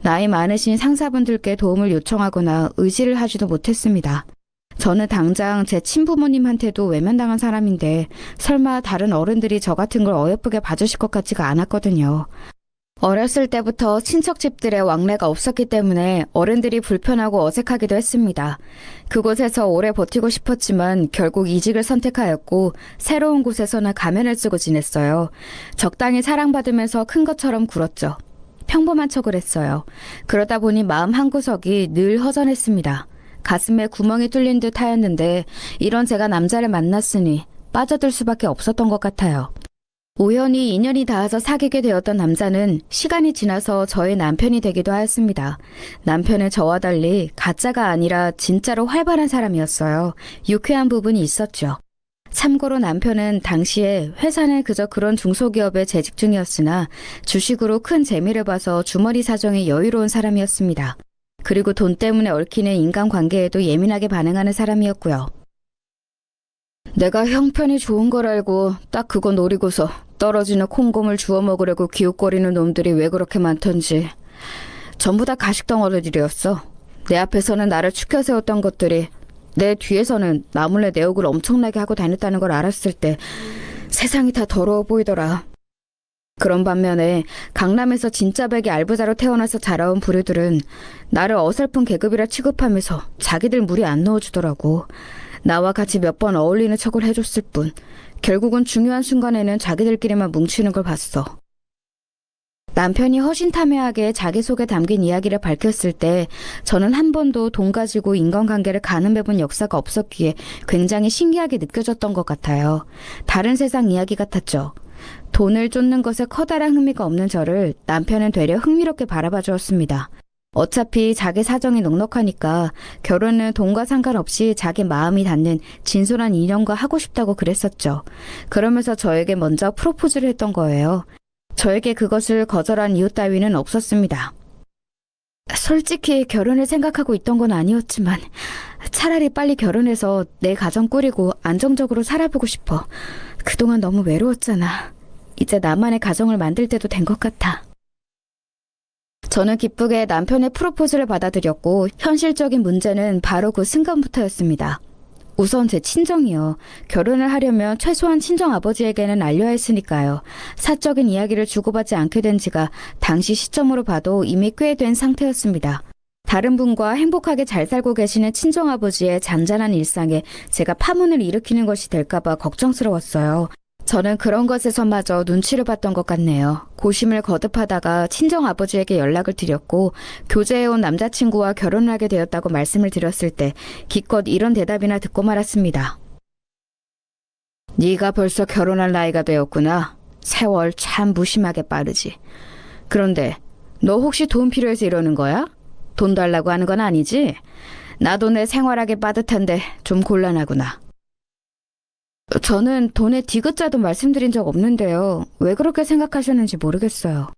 나이 많으신 상사분들께 도움을 요청하거나 의지를 하지도 못했습니다. 저는 당장 제 친부모님한테도 외면당한 사람인데 설마 다른 어른들이 저 같은 걸 어여쁘게 봐주실 것 같지가 않았거든요. 어렸을 때부터 친척집들의 왕래가 없었기 때문에 어른들이 불편하고 어색하기도 했습니다. 그곳에서 오래 버티고 싶었지만 결국 이직을 선택하였고 새로운 곳에서는 가면을 쓰고 지냈어요. 적당히 사랑받으면서 큰 것처럼 굴었죠. 평범한 척을 했어요. 그러다 보니 마음 한구석이 늘 허전했습니다. 가슴에 구멍이 뚫린 듯 하였는데 이런 제가 남자를 만났으니 빠져들 수밖에 없었던 것 같아요. 우연히 인연이 닿아서 사귀게 되었던 남자는 시간이 지나서 저의 남편이 되기도 하였습니다. 남편은 저와 달리 가짜가 아니라 진짜로 활발한 사람이었어요. 유쾌한 부분이 있었죠. 참고로 남편은 당시에 회사는 그저 그런 중소기업에 재직 중이었으나 주식으로 큰 재미를 봐서 주머니 사정이 여유로운 사람이었습니다. 그리고 돈 때문에 얽히는 인간관계에도 예민하게 반응하는 사람이었고요. 내가 형편이 좋은 걸 알고 딱 그거 노리고서 떨어지는 콩고물 주워 먹으려고 기웃거리는 놈들이 왜 그렇게 많던지. 전부 다 가식덩어리들이었어. 내 앞에서는 나를 추켜 세웠던 것들이 내 뒤에서는 나 몰래 내 욕을 엄청나게 하고 다녔다는 걸 알았을 때 세상이 다 더러워 보이더라. 그런 반면에 강남에서 진짜 백이 알부자로 태어나서 자라온 부류들은 나를 어설픈 계급이라 취급하면서 자기들 무리 안 넣어주더라고. 나와 같이 몇 번 어울리는 척을 해줬을 뿐 결국은 중요한 순간에는 자기들끼리만 뭉치는 걸 봤어. 남편이 허심탄회하게 자기 속에 담긴 이야기를 밝혔을 때 저는 한 번도 돈 가지고 인간관계를 가늠해본 역사가 없었기에 굉장히 신기하게 느껴졌던 것 같아요. 다른 세상 이야기 같았죠. 돈을 쫓는 것에 커다란 흥미가 없는 저를 남편은 되려 흥미롭게 바라봐 주었습니다. 어차피 자기 사정이 넉넉하니까 결혼은 돈과 상관없이 자기 마음이 닿는 진솔한 인연과 하고 싶다고 그랬었죠. 그러면서 저에게 먼저 프로포즈를 했던 거예요. 저에게 그것을 거절한 이유 따위는 없었습니다. 솔직히 결혼을 생각하고 있던 건 아니었지만 차라리 빨리 결혼해서 내 가정 꾸리고 안정적으로 살아보고 싶어. 그동안 너무 외로웠잖아. 이제 나만의 가정을 만들 때도 된 것 같아. 저는 기쁘게 남편의 프로포즈를 받아들였고 현실적인 문제는 바로 그 순간부터였습니다. 우선 제 친정이요. 결혼을 하려면 최소한 친정아버지에게는 알려야 했으니까요. 사적인 이야기를 주고받지 않게 된 지가 당시 시점으로 봐도 이미 꽤 된 상태였습니다. 다른 분과 행복하게 잘 살고 계시는 친정아버지의 잔잔한 일상에 제가 파문을 일으키는 것이 될까봐 걱정스러웠어요. 저는 그런 것에서마저 눈치를 봤던 것 같네요. 고심을 거듭하다가 친정아버지에게 연락을 드렸고 교제해온 남자친구와 결혼을 하게 되었다고 말씀을 드렸을 때 기껏 이런 대답이나 듣고 말았습니다. 네가 벌써 결혼할 나이가 되었구나. 세월 참 무심하게 빠르지. 그런데 너 혹시 돈 필요해서 이러는 거야? 돈 달라고 하는 건 아니지? 나도 내 생활하기 빠듯한데 좀 곤란하구나. 저는 돈의 디귿자도 말씀드린 적 없는데요. 왜 그렇게 생각하셨는지 모르겠어요.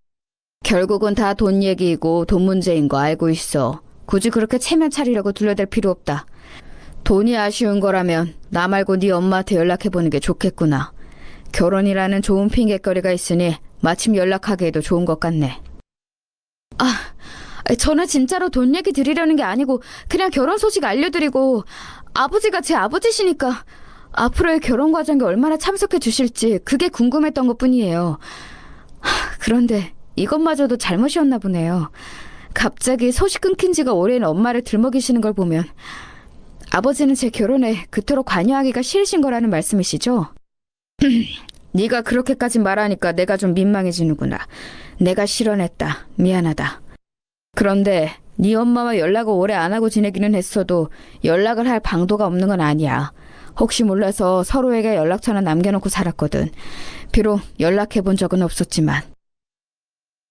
결국은 다 돈 얘기이고 돈 문제인 거 알고 있어. 굳이 그렇게 체면 차리려고 둘러댈 필요 없다. 돈이 아쉬운 거라면 나 말고 네 엄마한테 연락해보는 게 좋겠구나. 결혼이라는 좋은 핑계거리가 있으니 마침 연락하기에도 좋은 것 같네. 저는 진짜로 돈 얘기 드리려는 게 아니고 그냥 결혼 소식 알려드리고 아버지가 제 아버지시니까 앞으로의 결혼 과정에 얼마나 참석해 주실지 그게 궁금했던 것뿐이에요. 그런데 이것마저도 잘못이었나 보네요. 갑자기 소식 끊긴 지가 오래인 엄마를 들먹이시는 걸 보면 아버지는 제 결혼에 그토록 관여하기가 싫으신 거라는 말씀이시죠? 네가 그렇게까지 말하니까 내가 좀 민망해지는구나. 내가 실언했다. 미안하다. 그런데 네 엄마와 연락을 오래 안 하고 지내기는 했어도 연락을 할 방도가 없는 건 아니야. 혹시 몰라서 서로에게 연락처는 남겨놓고 살았거든. 비록 연락해본 적은 없었지만.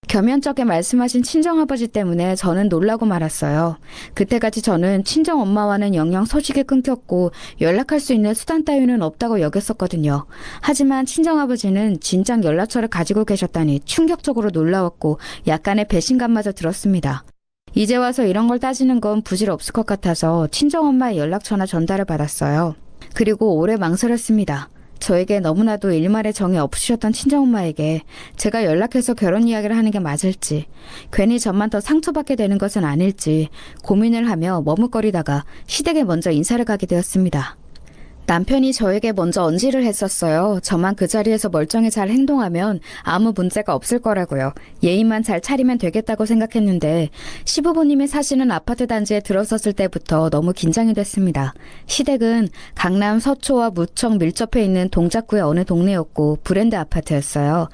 겸연쩍게 말씀하신 친정아버지 때문에 저는 놀라고 말았어요. 그때까지 저는 친정엄마와는 영영 소식이 끊겼고 연락할 수 있는 수단 따위는 없다고 여겼었거든요. 하지만 친정아버지는 진작 연락처를 가지고 계셨다니 충격적으로 놀라웠고 약간의 배신감마저 들었습니다. 이제 와서 이런 걸 따지는 건 부질없을 것 같아서 친정엄마의 연락처나 전달을 받았어요. 그리고 오래 망설였습니다. 저에게 너무나도 일말의 정이 없으셨던 친정엄마에게 제가 연락해서 결혼 이야기를 하는 게 맞을지, 괜히 저만 더 상처받게 되는 것은 아닐지 고민을 하며 머뭇거리다가 시댁에 먼저 인사를 가게 되었습니다. 남편이 저에게 먼저 언지를 했었어요. 저만 그 자리에서 멀쩡히 잘 행동하면 아무 문제가 없을 거라고요. 예의만 잘 차리면 되겠다고 생각했는데 시부모님이 사시는 아파트 단지에 들어섰을 때부터 너무 긴장이 됐습니다. 시댁은 강남 서초와 무청 밀접해 있는 동작구의 어느 동네였고 브랜드 아파트였어요.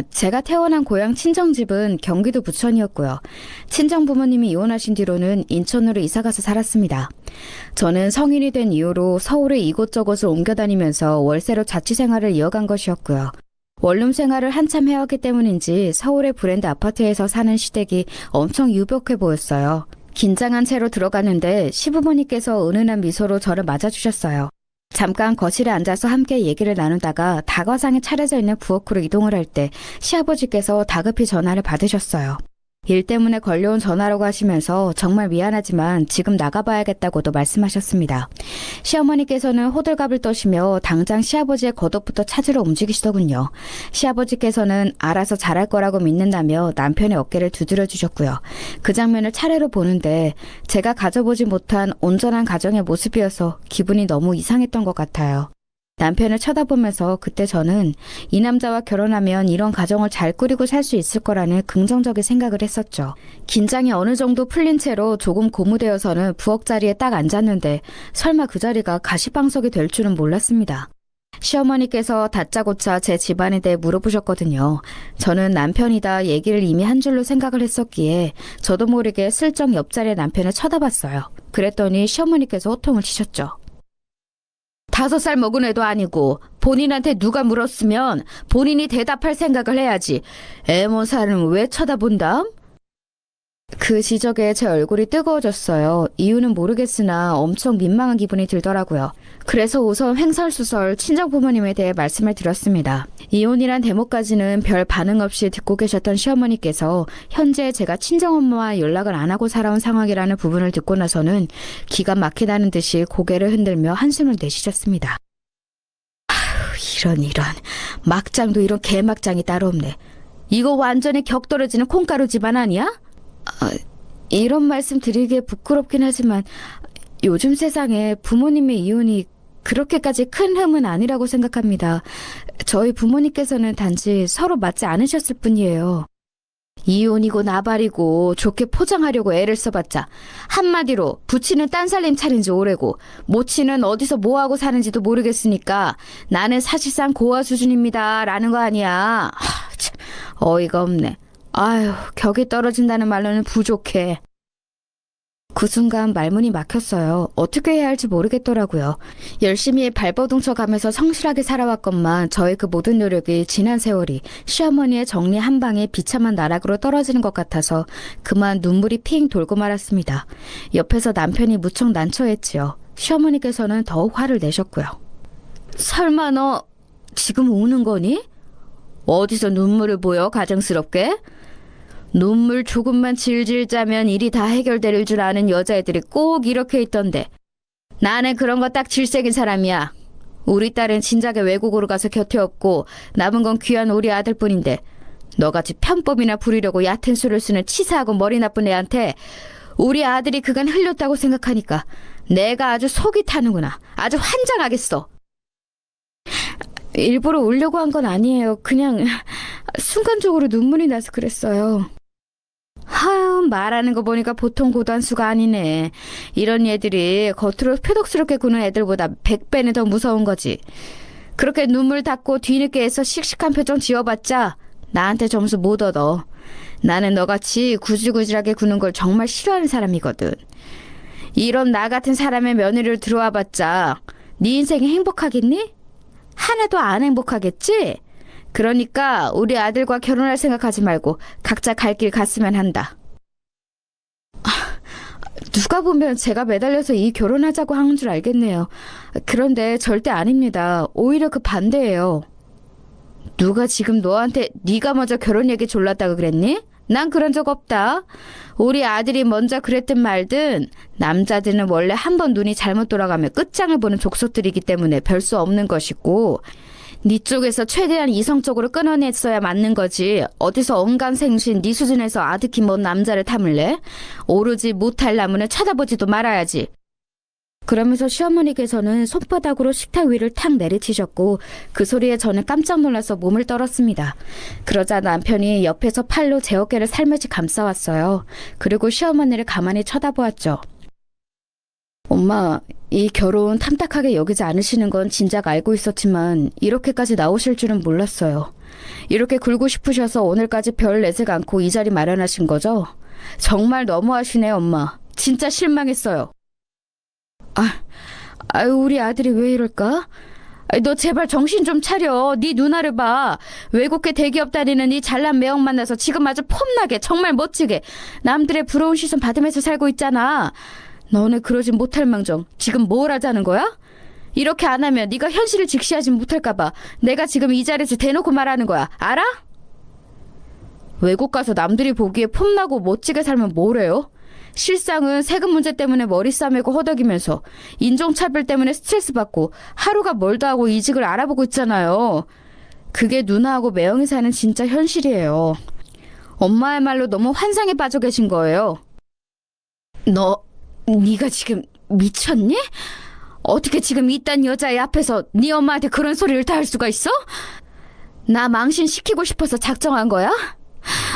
제가 태어난 고향 친정집은 경기도 부천이었고요. 친정 부모님이 이혼하신 뒤로는 인천으로 이사가서 살았습니다. 저는 성인이 된 이후로 서울에 이곳저곳을 옮겨 다니면서 월세로 자취 생활을 이어간 것이었고요. 원룸 생활을 한참 해왔기 때문인지 서울의 브랜드 아파트에서 사는 시댁이 엄청 유복해 보였어요. 긴장한 채로 들어갔는데 시부모님께서 은은한 미소로 저를 맞아주셨어요. 잠깐 거실에 앉아서 함께 얘기를 나누다가 다과상에 차려져 있는 부엌으로 이동을 할 때 시아버지께서 다급히 전화를 받으셨어요. 일 때문에 걸려온 전화라고 하시면서 정말 미안하지만 지금 나가봐야겠다고도 말씀하셨습니다. 시어머니께서는 호들갑을 떠시며 당장 시아버지의 겉옷부터 찾으러 움직이시더군요. 시아버지께서는 알아서 잘할 거라고 믿는다며 남편의 어깨를 두드려 주셨고요. 그 장면을 차례로 보는데 제가 가져보지 못한 온전한 가정의 모습이어서 기분이 너무 이상했던 것 같아요. 남편을 쳐다보면서 그때 저는 이 남자와 결혼하면 이런 가정을 잘 꾸리고 살 수 있을 거라는 긍정적인 생각을 했었죠. 긴장이 어느 정도 풀린 채로 조금 고무되어서는 부엌 자리에 딱 앉았는데 설마 그 자리가 가시방석이 될 줄은 몰랐습니다. 시어머니께서 다짜고짜 제 집안에 대해 물어보셨거든요. 저는 남편이다 얘기를 이미 한 줄로 생각을 했었기에 저도 모르게 슬쩍 옆자리에 남편을 쳐다봤어요. 그랬더니 시어머니께서 호통을 치셨죠. 5살 먹은 애도 아니고 본인한테 누가 물었으면 본인이 대답할 생각을 해야지. 애모사는 왜 쳐다본담? 그 지적에 제 얼굴이 뜨거워졌어요. 이유는 모르겠으나 엄청 민망한 기분이 들더라고요. 그래서 우선 횡설수설 친정 부모님에 대해 말씀을 드렸습니다. 이혼이란 대목까지는 별 반응 없이 듣고 계셨던 시어머니께서 현재 제가 친정엄마와 연락을 안 하고 살아온 상황이라는 부분을 듣고 나서는 기가 막히다는 듯이 고개를 흔들며 한숨을 내쉬셨습니다. 이런 막장도 이런 개막장이 따로 없네. 이거 완전히 격떨어지는 콩가루 집안 아니야? 이런 말씀 드리기에 부끄럽긴 하지만 요즘 세상에 부모님의 이혼이 그렇게까지 큰 흠은 아니라고 생각합니다. 저희 부모님께서는 단지 서로 맞지 않으셨을 뿐이에요. 이혼이고 나발이고 좋게 포장하려고 애를 써봤자 한마디로 부치는 딴살림 차린 지 오래고 모치는 어디서 뭐하고 사는지도 모르겠으니까 나는 사실상 고아 수준입니다 라는 거 아니야. 참, 어이가 없네. 아유, 격이 떨어진다는 말로는 부족해. 그 순간 말문이 막혔어요. 어떻게 해야 할지 모르겠더라고요. 열심히 발버둥쳐 가면서 성실하게 살아왔건만 저의 그 모든 노력이 지난 세월이 시어머니의 정리 한 방에 비참한 나락으로 떨어지는 것 같아서 그만 눈물이 핑 돌고 말았습니다. 옆에서 남편이 무척 난처했지요. 시어머니께서는 더욱 화를 내셨고요. 설마 너 지금 우는 거니? 어디서 눈물을 보여 가증스럽게? 눈물 조금만 질질 짜면 일이 다 해결될 줄 아는 여자애들이 꼭 이렇게 있던데. 나는 그런 거 딱 질색인 사람이야. 우리 딸은 진작에 외국으로 가서 곁에 없고 남은 건 귀한 우리 아들뿐인데 너같이 편법이나 부리려고 얕은 수를 쓰는 치사하고 머리 나쁜 애한테 우리 아들이 그간 흘렸다고 생각하니까 내가 아주 속이 타는구나. 아주 환장하겠어. 일부러 울려고 한 건 아니에요. 그냥 순간적으로 눈물이 나서 그랬어요. 하유, 말하는 거 보니까 보통 고단수가 아니네. 이런 애들이 겉으로 표독스럽게 구는 애들보다 100배는 더 무서운 거지. 그렇게 눈물 닦고 뒤늦게 애써 씩씩한 표정 지어봤자 나한테 점수 못 얻어. 나는 너같이 구질구질하게 구는 걸 정말 싫어하는 사람이거든. 이런 나 같은 사람의 며느리를 들어와봤자 네 인생이 행복하겠니? 하나도 안 행복하겠지? 그러니까 우리 아들과 결혼할 생각하지 말고 각자 갈 길 갔으면 한다. 누가 보면 제가 매달려서 이 결혼하자고 하는 줄 알겠네요. 그런데 절대 아닙니다. 오히려 그 반대예요. 누가 지금 너한테 네가 먼저 결혼 얘기 졸랐다고 그랬니? 난 그런 적 없다. 우리 아들이 먼저 그랬든 말든 남자들은 원래 한 번 눈이 잘못 돌아가면 끝장을 보는 족속들이기 때문에 별 수 없는 것이고 네 쪽에서 최대한 이성적으로 끊어냈어야 맞는 거지. 어디서 언간생신 네 수준에서 아득히 먼 남자를 탐을래? 오로지 못할 나무는 쳐다보지도 말아야지. 그러면서 시어머니께서는 손바닥으로 식탁 위를 탁 내리치셨고 그 소리에 저는 깜짝 놀라서 몸을 떨었습니다. 그러자 남편이 옆에서 팔로 제 어깨를 살며시 감싸왔어요. 그리고 시어머니를 가만히 쳐다보았죠. 엄마, 이 결혼 탐탁하게 여기지 않으시는 건 진작 알고 있었지만 이렇게까지 나오실 줄은 몰랐어요. 이렇게 굴고 싶으셔서 오늘까지 별 내색 않고 이 자리 마련하신 거죠? 정말 너무하시네, 엄마. 진짜 실망했어요. 우리 아들이 왜 이럴까? 너 제발 정신 좀 차려. 네 누나를 봐. 외국계 대기업 다니는 이 잘난 매형 만나서 지금 아주 폼나게 정말 멋지게 남들의 부러운 시선 받으면서 살고 있잖아. 너네 그러진 못할 망정 지금 뭘 하자는 거야? 이렇게 안 하면 네가 현실을 직시하지 못할까 봐 내가 지금 이 자리에서 대놓고 말하는 거야. 알아? 외국 가서 남들이 보기에 폼나고 멋지게 살면 뭐래요? 실상은 세금 문제 때문에 머리 싸매고 허덕이면서 인종차별 때문에 스트레스 받고 하루가 멀다 하고 이직을 알아보고 있잖아요. 그게 누나하고 매형이 사는 진짜 현실이에요. 엄마의 말로 너무 환상에 빠져 계신 거예요. 네가 지금 미쳤니? 어떻게 지금 이딴 여자애 앞에서 네 엄마한테 그런 소리를 다 할 수가 있어? 나 망신시키고 싶어서 작정한 거야?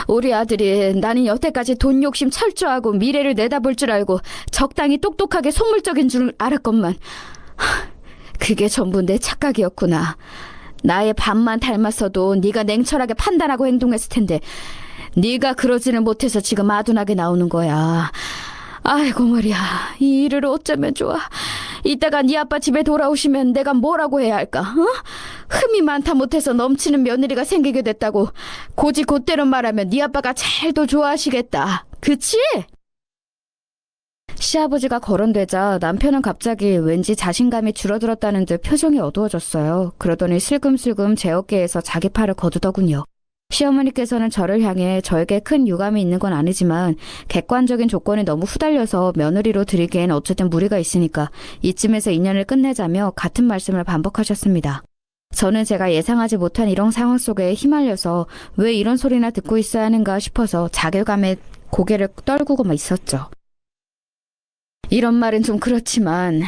우리 아들이 나는 여태까지 돈 욕심 철저하고 미래를 내다볼 줄 알고 적당히 똑똑하게 속물적인 줄 알았건만 그게 전부 내 착각이었구나. 나의 반만 닮았어도 네가 냉철하게 판단하고 행동했을 텐데 네가 그러지는 못해서 지금 아둔하게 나오는 거야. 아이고 머리야, 이 일을 어쩌면 좋아. 이따가 네 아빠 집에 돌아오시면 내가 뭐라고 해야 할까? 흠이 많다 못해서 넘치는 며느리가 생기게 됐다고 고지 곧대로 말하면 네 아빠가 잘도 좋아하시겠다. 그치? 시아버지가 거론되자 남편은 갑자기 왠지 자신감이 줄어들었다는 듯 표정이 어두워졌어요. 그러더니 슬금슬금 제 어깨에서 자기 팔을 거두더군요. 시어머니께서는 저를 향해 저에게 큰 유감이 있는 건 아니지만 객관적인 조건이 너무 후달려서 며느리로 드리기엔 어쨌든 무리가 있으니까 이쯤에서 인연을 끝내자며 같은 말씀을 반복하셨습니다. 저는 제가 예상하지 못한 이런 상황 속에 휘말려서 왜 이런 소리나 듣고 있어야 하는가 싶어서 자괴감에 고개를 떨구고만 있었죠. 이런 말은 좀 그렇지만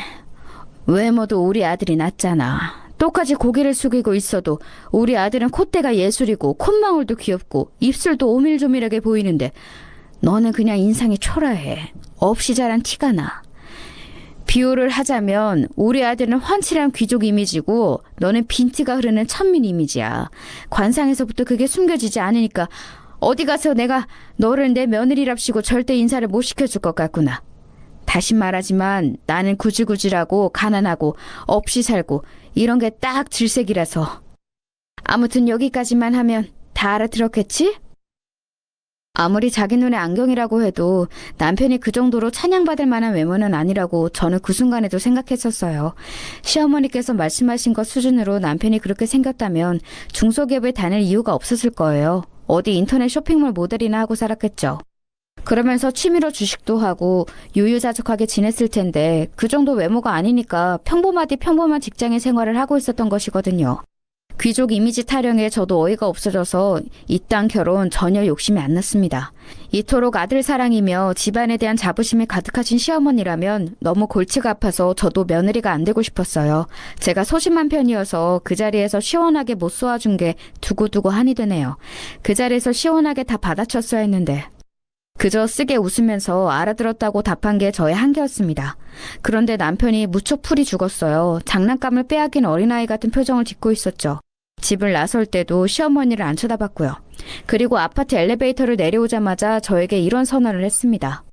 외모도 우리 아들이 낫잖아. 똑같이 고개를 숙이고 있어도 우리 아들은 콧대가 예술이고 콧망울도 귀엽고 입술도 오밀조밀하게 보이는데 너는 그냥 인상이 초라해. 없이 자란 티가 나. 비유를 하자면 우리 아들은 훤칠한 귀족 이미지고 너는 빈티가 흐르는 천민 이미지야. 관상에서부터 그게 숨겨지지 않으니까 어디 가서 내가 너를 내 며느리랍시고 절대 인사를 못 시켜줄 것 같구나. 다시 말하지만 나는 구질구질하고 가난하고 없이 살고 이런 게 딱 질색이라서. 아무튼 여기까지만 하면 다 알아들었겠지? 아무리 자기 눈에 안경이라고 해도 남편이 그 정도로 찬양받을 만한 외모는 아니라고 저는 그 순간에도 생각했었어요. 시어머니께서 말씀하신 것 수준으로 남편이 그렇게 생겼다면 중소기업에 다닐 이유가 없었을 거예요. 어디 인터넷 쇼핑몰 모델이나 하고 살았겠죠. 그러면서 취미로 주식도 하고 유유자적하게 지냈을 텐데 그 정도 외모가 아니니까 평범하디 평범한 직장인 생활을 하고 있었던 것이거든요. 귀족 이미지 타령에 저도 어이가 없어져서 이딴 결혼 전혀 욕심이 안 났습니다. 이토록 아들 사랑이며 집안에 대한 자부심이 가득하신 시어머니라면 너무 골치가 아파서 저도 며느리가 안 되고 싶었어요. 제가 소심한 편이어서 그 자리에서 시원하게 못 쏘아준 게 두고두고 한이 되네요. 그 자리에서 시원하게 다 받아쳤어야 했는데. 그저 쓰게 웃으면서 알아들었다고 답한 게 저의 한계였습니다. 그런데 남편이 무척 풀이 죽었어요. 장난감을 빼앗긴 어린아이 같은 표정을 짓고 있었죠. 집을 나설 때도 시어머니를 안 쳐다봤고요. 그리고 아파트 엘리베이터를 내려오자마자 저에게 이런 선언을 했습니다.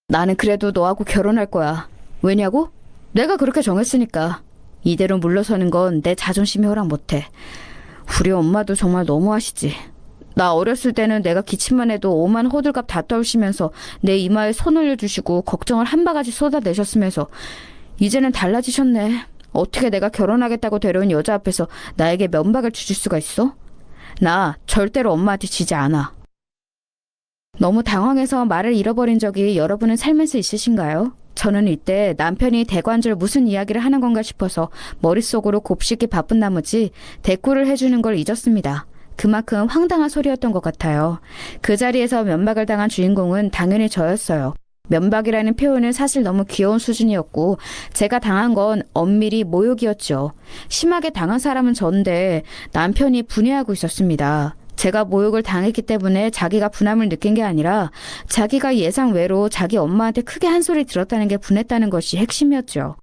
나는 그래도 너하고 결혼할 거야. 왜냐고? 내가 그렇게 정했으니까. 이대로 물러서는 건 내 자존심이 허락 못해. 우리 엄마도 정말 너무하시지. 나 어렸을 때는 내가 기침만 해도 오만 호들갑 다 떨시면서 내 이마에 손 올려주시고 걱정을 한 바가지 쏟아내셨으면서 이제는 달라지셨네. 어떻게 내가 결혼하겠다고 데려온 여자 앞에서 나에게 면박을 주실 수가 있어? 나 절대로 엄마한테 지지 않아. 너무 당황해서 말을 잃어버린 적이 여러분은 살면서 있으신가요? 저는 이때 남편이 대관절 무슨 이야기를 하는 건가 싶어서 머릿속으로 곱씹기 바쁜 나머지 대꾸를 해주는 걸 잊었습니다. 그만큼 황당한 소리였던 것 같아요. 그 자리에서 면박을 당한 주인공은 당연히 저였어요. 면박이라는 표현은 사실 너무 귀여운 수준이었고 제가 당한 건 엄밀히 모욕이었죠. 심하게 당한 사람은 저인데 남편이 분해하고 있었습니다. 제가 모욕을 당했기 때문에 자기가 분함을 느낀 게 아니라 자기가 예상 외로 자기 엄마한테 크게 한 소리 들었다는 게 분했다는 것이 핵심이었죠.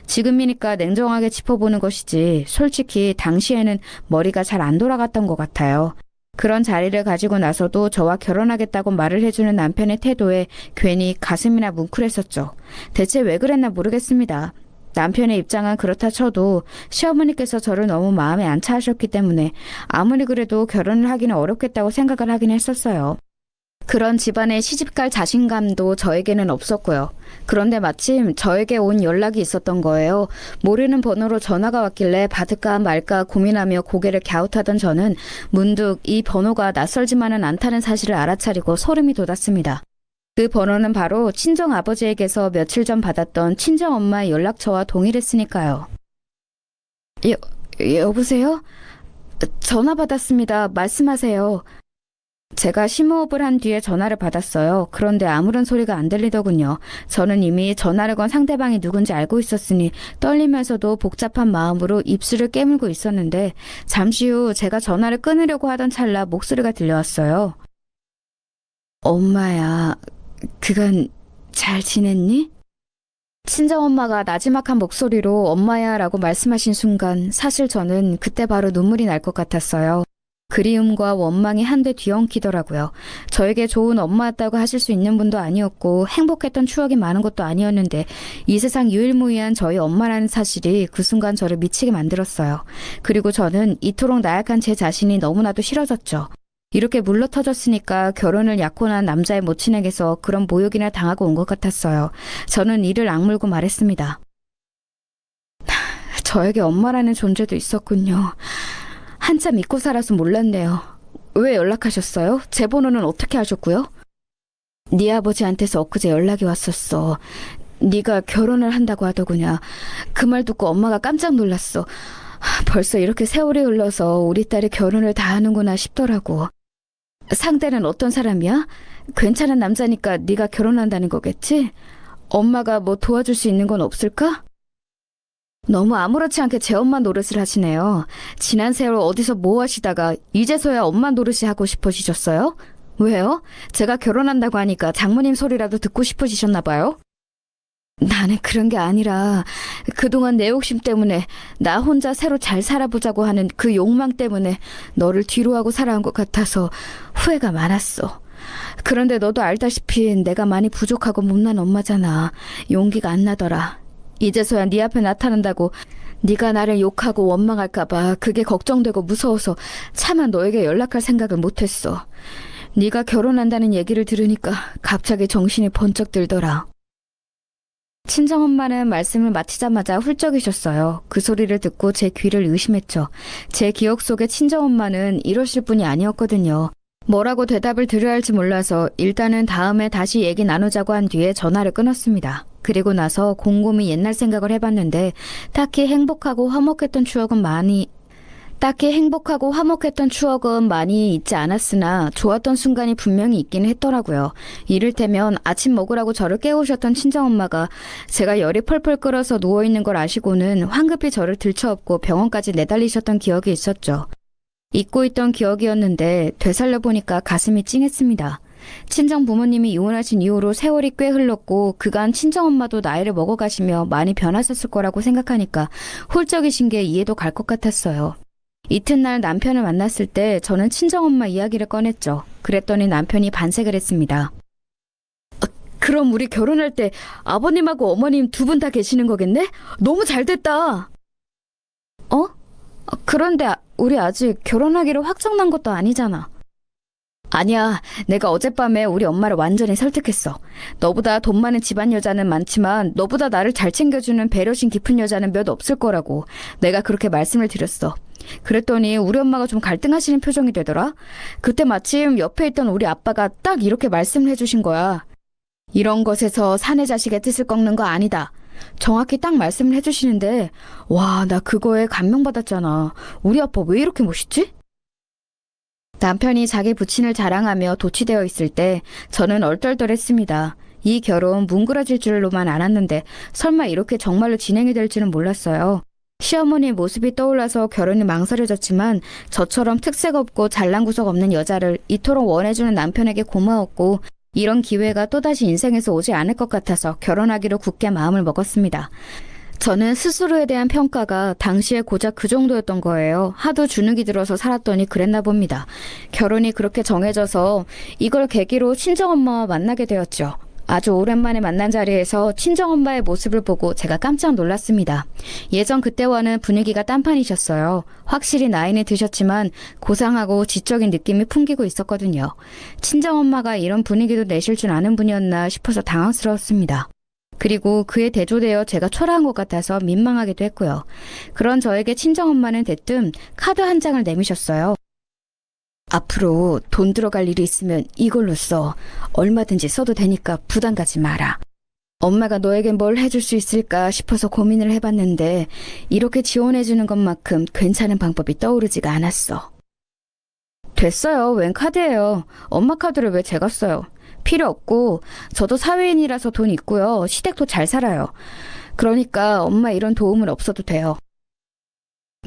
지금이니까 냉정하게 짚어보는 것이지 솔직히 당시에는 머리가 잘 안 돌아갔던 것 같아요. 그런 자리를 가지고 나서도 저와 결혼하겠다고 말을 해주는 남편의 태도에 괜히 가슴이나 뭉클했었죠. 대체 왜 그랬나 모르겠습니다. 남편의 입장은 그렇다 쳐도 시어머니께서 저를 너무 마음에 안 차하셨기 때문에 아무리 그래도 결혼을 하기는 어렵겠다고 생각을 하긴 했었어요. 그런 집안의 시집갈 자신감도 저에게는 없었고요. 그런데 마침 저에게 온 연락이 있었던 거예요. 모르는 번호로 전화가 왔길래 받을까 말까 고민하며 고개를 갸웃하던 저는 문득 이 번호가 낯설지만은 않다는 사실을 알아차리고 소름이 돋았습니다. 그 번호는 바로 친정아버지에게서 며칠 전 받았던 친정엄마의 연락처와 동일했으니까요. 여보세요? 전화 받았습니다. 말씀하세요. 제가 심호흡을 한 뒤에 전화를 받았어요. 그런데 아무런 소리가 안 들리더군요. 저는 이미 전화를 건 상대방이 누군지 알고 있었으니 떨리면서도 복잡한 마음으로 입술을 깨물고 있었는데 잠시 후 제가 전화를 끊으려고 하던 찰나 목소리가 들려왔어요. 엄마야, 그간 잘 지냈니? 친정엄마가 나지막한 목소리로 엄마야 라고 말씀하신 순간 사실 저는 그때 바로 눈물이 날 것 같았어요. 그리움과 원망이 한데 뒤엉키더라고요. 저에게 좋은 엄마였다고 하실 수 있는 분도 아니었고 행복했던 추억이 많은 것도 아니었는데 이 세상 유일무이한 저희 엄마라는 사실이 그 순간 저를 미치게 만들었어요. 그리고 저는 이토록 나약한 제 자신이 너무나도 싫어졌죠. 이렇게 물러터졌으니까 결혼을 약혼한 남자의 모친에게서 그런 모욕이나 당하고 온 것 같았어요. 저는 이를 악물고 말했습니다. 저에게 엄마라는 존재도 있었군요. 한참 잊고 살아서 몰랐네요. 왜 연락하셨어요? 제 번호는 어떻게 하셨고요? 네 아버지한테서 엊그제 연락이 왔었어. 네가 결혼을 한다고 하더구냐. 그 말 듣고 엄마가 깜짝 놀랐어. 벌써 이렇게 세월이 흘러서 우리 딸이 결혼을 다 하는구나 싶더라고. 상대는 어떤 사람이야? 괜찮은 남자니까 네가 결혼한다는 거겠지? 엄마가 뭐 도와줄 수 있는 건 없을까? 너무 아무렇지 않게 제 엄마 노릇을 하시네요. 지난 세월 어디서 뭐 하시다가 이제서야 엄마 노릇이 하고 싶어지셨어요? 왜요? 제가 결혼한다고 하니까 장모님 소리라도 듣고 싶어지셨나 봐요? 나는 그런 게 아니라 그동안 내 욕심 때문에 나 혼자 새로 잘 살아보자고 하는 그 욕망 때문에 너를 뒤로하고 살아온 것 같아서 후회가 많았어. 그런데 너도 알다시피 내가 많이 부족하고 못난 엄마잖아. 용기가 안 나더라. 이제서야 네 앞에 나타난다고 네가 나를 욕하고 원망할까 봐 그게 걱정되고 무서워서 차마 너에게 연락할 생각을 못했어. 네가 결혼한다는 얘기를 들으니까 갑자기 정신이 번쩍 들더라. 친정엄마는 말씀을 마치자마자 훌쩍이셨어요. 그 소리를 듣고 제 귀를 의심했죠. 제 기억 속의 친정엄마는 이러실 분이 아니었거든요. 뭐라고 대답을 드려야 할지 몰라서 일단은 다음에 다시 얘기 나누자고 한 뒤에 전화를 끊었습니다. 그리고 나서 곰곰이 옛날 생각을 해봤는데 딱히 행복하고 화목했던 추억은 많이 있지 않았으나 좋았던 순간이 분명히 있긴 했더라고요. 이를테면 아침 먹으라고 저를 깨우셨던 친정엄마가 제가 열이 펄펄 끓어서 누워있는 걸 아시고는 황급히 저를 들쳐업고 병원까지 내달리셨던 기억이 있었죠. 잊고 있던 기억이었는데 되살려보니까 가슴이 찡했습니다. 친정 부모님이 이혼하신 이후로 세월이 꽤 흘렀고 그간 친정엄마도 나이를 먹어가시며 많이 변하셨을 거라고 생각하니까 홀쩍이신 게 이해도 갈 것 같았어요. 이튿날 남편을 만났을 때 저는 친정엄마 이야기를 꺼냈죠. 그랬더니 남편이 반색을 했습니다. 그럼 우리 결혼할 때 아버님하고 어머님 두 분 다 계시는 거겠네? 너무 잘 됐다. 그런데 우리 아직 결혼하기로 확정난 것도 아니잖아. 아니야, 내가 어젯밤에 우리 엄마를 완전히 설득했어. 너보다 돈 많은 집안 여자는 많지만 너보다 나를 잘 챙겨주는 배려심 깊은 여자는 몇 없을 거라고 내가 그렇게 말씀을 드렸어. 그랬더니 우리 엄마가 좀 갈등하시는 표정이 되더라. 그때 마침 옆에 있던 우리 아빠가 딱 이렇게 말씀을 해주신 거야. 이런 것에서 사내 자식의 뜻을 꺾는 거 아니다. 정확히 딱 말씀을 해주시는데 와, 나 그거에 감명받았잖아. 우리 아빠 왜 이렇게 멋있지? 남편이 자기 부친을 자랑하며 도취되어 있을 때 저는 얼떨떨했습니다. 이 결혼 뭉그러질 줄로만 알았는데 설마 이렇게 정말로 진행이 될 줄은 몰랐어요. 시어머니의 모습이 떠올라서 결혼이 망설여졌지만 저처럼 특색 없고 잘난 구석 없는 여자를 이토록 원해주는 남편에게 고마웠고 이런 기회가 또다시 인생에서 오지 않을 것 같아서 결혼하기로 굳게 마음을 먹었습니다. 저는 스스로에 대한 평가가 당시에 고작 그 정도였던 거예요. 하도 주눅이 들어서 살았더니 그랬나 봅니다. 결혼이 그렇게 정해져서 이걸 계기로 친정엄마와 만나게 되었죠. 아주 오랜만에 만난 자리에서 친정엄마의 모습을 보고 제가 깜짝 놀랐습니다. 예전 그때와는 분위기가 딴판이셨어요. 확실히 나이는 드셨지만 고상하고 지적인 느낌이 풍기고 있었거든요. 친정엄마가 이런 분위기도 내실 줄 아는 분이었나 싶어서 당황스러웠습니다. 그리고 그에 대조되어 제가 초라한 것 같아서 민망하기도 했고요. 그런 저에게 친정엄마는 대뜸 카드 한 장을 내미셨어요. 앞으로 돈 들어갈 일이 있으면 이걸로 써. 얼마든지 써도 되니까 부담 가지 마라. 엄마가 너에게 뭘 해줄 수 있을까 싶어서 고민을 해봤는데 이렇게 지원해주는 것만큼 괜찮은 방법이 떠오르지가 않았어. 됐어요. 웬 카드예요. 엄마 카드를 왜 제가 써요. 필요 없고 저도 사회인이라서 돈 있고요. 시댁도 잘 살아요. 그러니까 엄마 이런 도움은 없어도 돼요.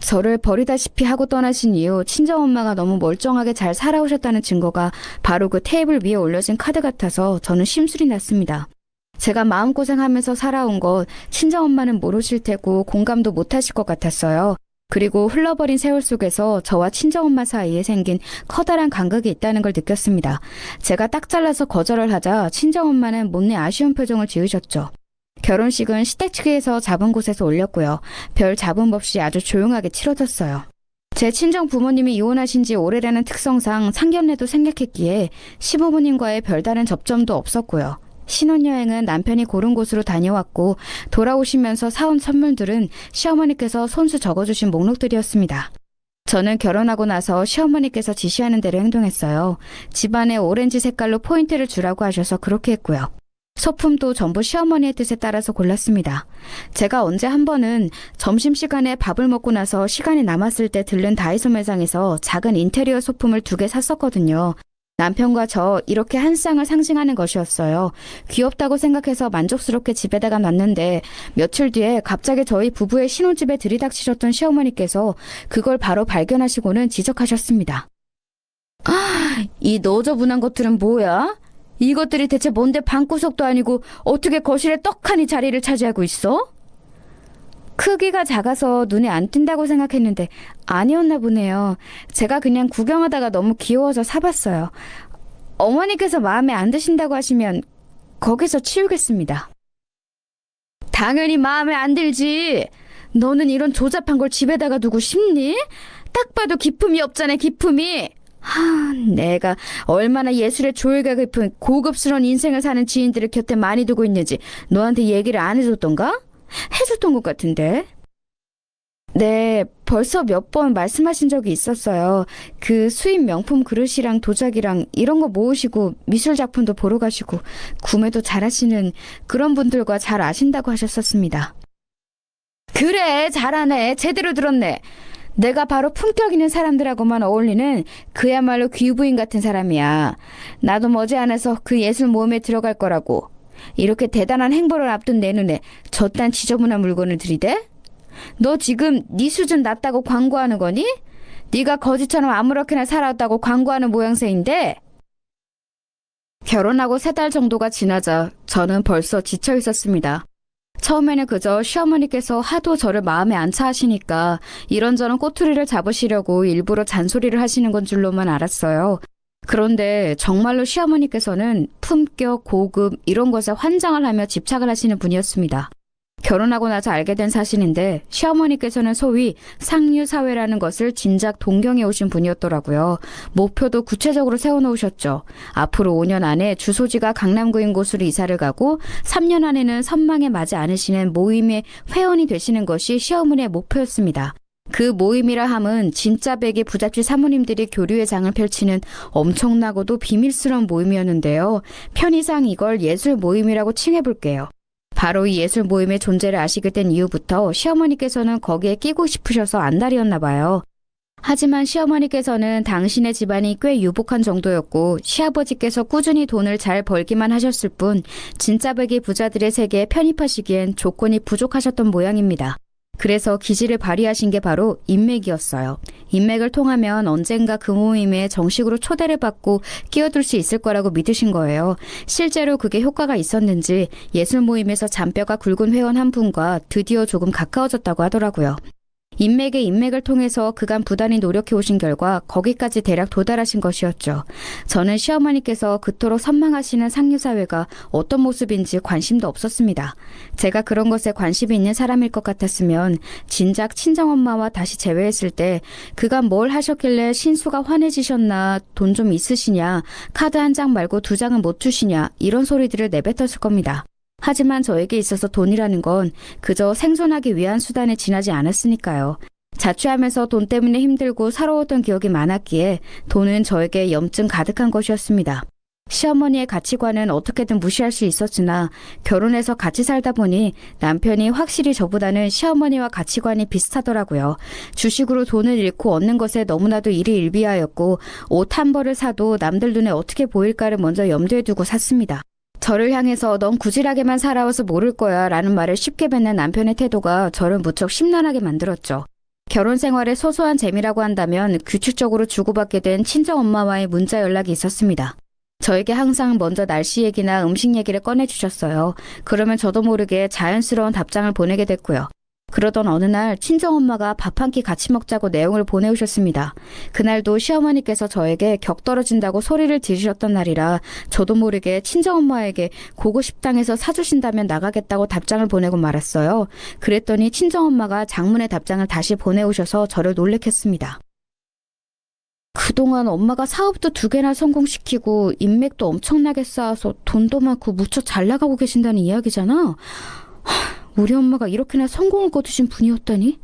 저를 버리다시피 하고 떠나신 이후 친정엄마가 너무 멀쩡하게 잘 살아오셨다는 증거가 바로 그 테이블 위에 올려진 카드 같아서 저는 심술이 났습니다. 제가 마음고생하면서 살아온 것 친정엄마는 모르실 테고 공감도 못하실 것 같았어요. 그리고 흘러버린 세월 속에서 저와 친정엄마 사이에 생긴 커다란 간극이 있다는 걸 느꼈습니다. 제가 딱 잘라서 거절을 하자 친정엄마는 못내 아쉬운 표정을 지으셨죠. 결혼식은 시댁 측에서 잡은 곳에서 올렸고요. 별 잡음 없이 아주 조용하게 치러졌어요. 제 친정 부모님이 이혼하신 지 오래라는 특성상 상견례도 생략했기에 시부모님과의 별다른 접점도 없었고요. 신혼여행은 남편이 고른 곳으로 다녀왔고 돌아오시면서 사온 선물들은 시어머니께서 손수 적어주신 목록들이었습니다. 저는 결혼하고 나서 시어머니께서 지시하는 대로 행동했어요. 집안에 오렌지 색깔로 포인트를 주라고 하셔서 그렇게 했고요. 소품도 전부 시어머니의 뜻에 따라서 골랐습니다. 제가 언제 한 번은 점심시간에 밥을 먹고 나서 시간이 남았을 때 들른 다이소 매장에서 작은 인테리어 소품을 2개 샀었거든요. 남편과 저 이렇게 한 쌍을 상징하는 것이었어요. 귀엽다고 생각해서 만족스럽게 집에다가 놨는데 며칠 뒤에 갑자기 저희 부부의 신혼집에 들이닥치셨던 시어머니께서 그걸 바로 발견하시고는 지적하셨습니다. 이 너저분한 것들은 뭐야? 이것들이 대체 뭔데 방구석도 아니고 어떻게 거실에 떡하니 자리를 차지하고 있어? 크기가 작아서 눈에 안 띈다고 생각했는데 아니었나 보네요. 제가 그냥 구경하다가 너무 귀여워서 사봤어요. 어머니께서 마음에 안 드신다고 하시면 거기서 치우겠습니다. 당연히 마음에 안 들지. 너는 이런 조잡한 걸 집에다가 두고 싶니? 딱 봐도 기품이 없잖아, 기품이. 내가 얼마나 예술에 조예가 깊은 고급스러운 인생을 사는 지인들을 곁에 많이 두고 있는지 너한테 얘기를 안 해줬던가? 해줬던 것 같은데. 네, 벌써 몇 번 말씀하신 적이 있었어요. 그 수입 명품 그릇이랑 도자기랑 이런 거 모으시고 미술 작품도 보러 가시고 구매도 잘하시는 그런 분들과 잘 아신다고 하셨었습니다. 그래, 잘하네. 제대로 들었네. 내가 바로 품격 있는 사람들하고만 어울리는 그야말로 귀부인 같은 사람이야. 나도 머지않아서 그 예술 모험에 들어갈 거라고. 이렇게 대단한 행보를 앞둔 내 눈에 저딴 지저분한 물건을 들이대? 너 지금 네 수준 낮다고 광고하는 거니? 네가 거지처럼 아무렇게나 살았다고 광고하는 모양새인데? 결혼하고 3달 정도가 지나자 저는 벌써 지쳐 있었습니다. 처음에는 그저 시어머니께서 하도 저를 마음에 안 차 하시니까 이런저런 꼬투리를 잡으시려고 일부러 잔소리를 하시는 건 줄로만 알았어요. 그런데 정말로 시어머니께서는 품격, 고급 이런 것에 환장을 하며 집착을 하시는 분이었습니다. 결혼하고 나서 알게 된 사실인데 시어머니께서는 소위 상류사회라는 것을 진작 동경해 오신 분이었더라고요. 목표도 구체적으로 세워놓으셨죠. 앞으로 5년 안에 주소지가 강남구인 곳으로 이사를 가고 3년 안에는 선망에 맞지 않으시는 모임의 회원이 되시는 것이 시어머니의 목표였습니다. 그 모임이라 함은 진짜 백의 부잣집 사모님들이 교류의 장을 펼치는 엄청나고도 비밀스러운 모임이었는데요. 편의상 이걸 예술 모임이라고 칭해볼게요. 바로 이 예술 모임의 존재를 아시게 된 이후부터 시어머니께서는 거기에 끼고 싶으셔서 안달이었나 봐요. 하지만 시어머니께서는 당신의 집안이 꽤 유복한 정도였고 시아버지께서 꾸준히 돈을 잘 벌기만 하셨을 뿐 진짜 백이 부자들의 세계에 편입하시기엔 조건이 부족하셨던 모양입니다. 그래서 기질을 발휘하신 게 바로 인맥이었어요. 인맥을 통하면 언젠가 그 모임에 정식으로 초대를 받고 끼어들 수 있을 거라고 믿으신 거예요. 실제로 그게 효과가 있었는지 예술 모임에서 잔뼈가 굵은 회원 한 분과 드디어 조금 가까워졌다고 하더라고요. 인맥에 인맥을 통해서 그간 부단히 노력해 오신 결과 거기까지 대략 도달하신 것이었죠. 저는 시어머니께서 그토록 선망하시는 상류사회가 어떤 모습인지 관심도 없었습니다. 제가 그런 것에 관심이 있는 사람일 것 같았으면 진작 친정엄마와 다시 재회했을 때 그간 뭘 하셨길래 신수가 환해지셨나, 돈 좀 있으시냐, 카드 한 장 말고 두 장은 못 주시냐 이런 소리들을 내뱉었을 겁니다. 하지만 저에게 있어서 돈이라는 건 그저 생존하기 위한 수단에 지나지 않았으니까요. 자취하면서 돈 때문에 힘들고 서러웠던 기억이 많았기에 돈은 저에게 염증 가득한 것이었습니다. 시어머니의 가치관은 어떻게든 무시할 수 있었으나 결혼해서 같이 살다 보니 남편이 확실히 저보다는 시어머니와 가치관이 비슷하더라고요. 주식으로 돈을 잃고 얻는 것에 너무나도 일희일비하였고 옷 한 벌을 사도 남들 눈에 어떻게 보일까를 먼저 염두에 두고 샀습니다. 저를 향해서 넌 구질하게만 살아와서 모를 거야 라는 말을 쉽게 뱉는 남편의 태도가 저를 무척 심란하게 만들었죠. 결혼 생활의 소소한 재미라고 한다면 규칙적으로 주고받게 된 친정엄마와의 문자 연락이 있었습니다. 저에게 항상 먼저 날씨 얘기나 음식 얘기를 꺼내주셨어요. 그러면 저도 모르게 자연스러운 답장을 보내게 됐고요. 그러던 어느 날 친정엄마가 밥 한 끼 같이 먹자고 내용을 보내오셨습니다. 그날도 시어머니께서 저에게 격 떨어진다고 소리를 지르셨던 날이라 저도 모르게 친정엄마에게 고급 식당에서 사주신다면 나가겠다고 답장을 보내고 말았어요. 그랬더니 친정엄마가 장문의 답장을 다시 보내오셔서 저를 놀래켰습니다. 그동안 엄마가 사업도 2개나 성공시키고 인맥도 엄청나게 쌓아서 돈도 많고 무척 잘 나가고 계신다는 이야기잖아. 우리 엄마가 이렇게나 성공을 거두신 분이었다니?